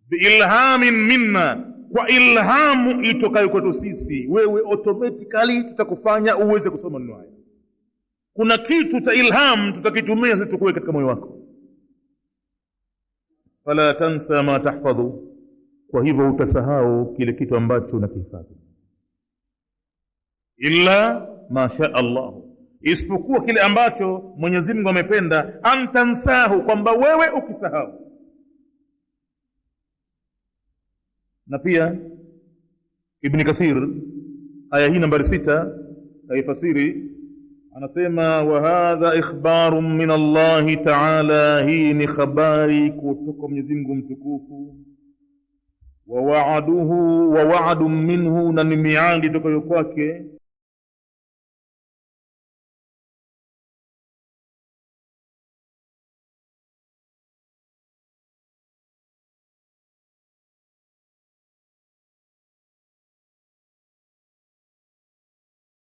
biilhamin minna, kwa ilhamu itokayo kwetu sisi, wewe automatically tutakufanya uweze kusoma neno haya. Kuna kitu cha ilham tutakitumia sisi tukue katika moyo wako. Fala tansa ma tahfadhu, kwa hivyo utasahau kile kitu ambacho unakihifadhi. Illa ma sha Allah, isipokuwa kile ambacho Mwenyezi Mungu amependa, antansahu, kwamba wewe ukisahau. Na pia Ibn Kathir aya hii nambari 6 kaifasiri, anasema wa hadha ikhbarun min Allah ta'ala, hii ni khabari kutoka Mwenyezi Mungu mtukufu, wa wa'aduhu wa wa'dun minhu, na ni miadi kutoka kwake,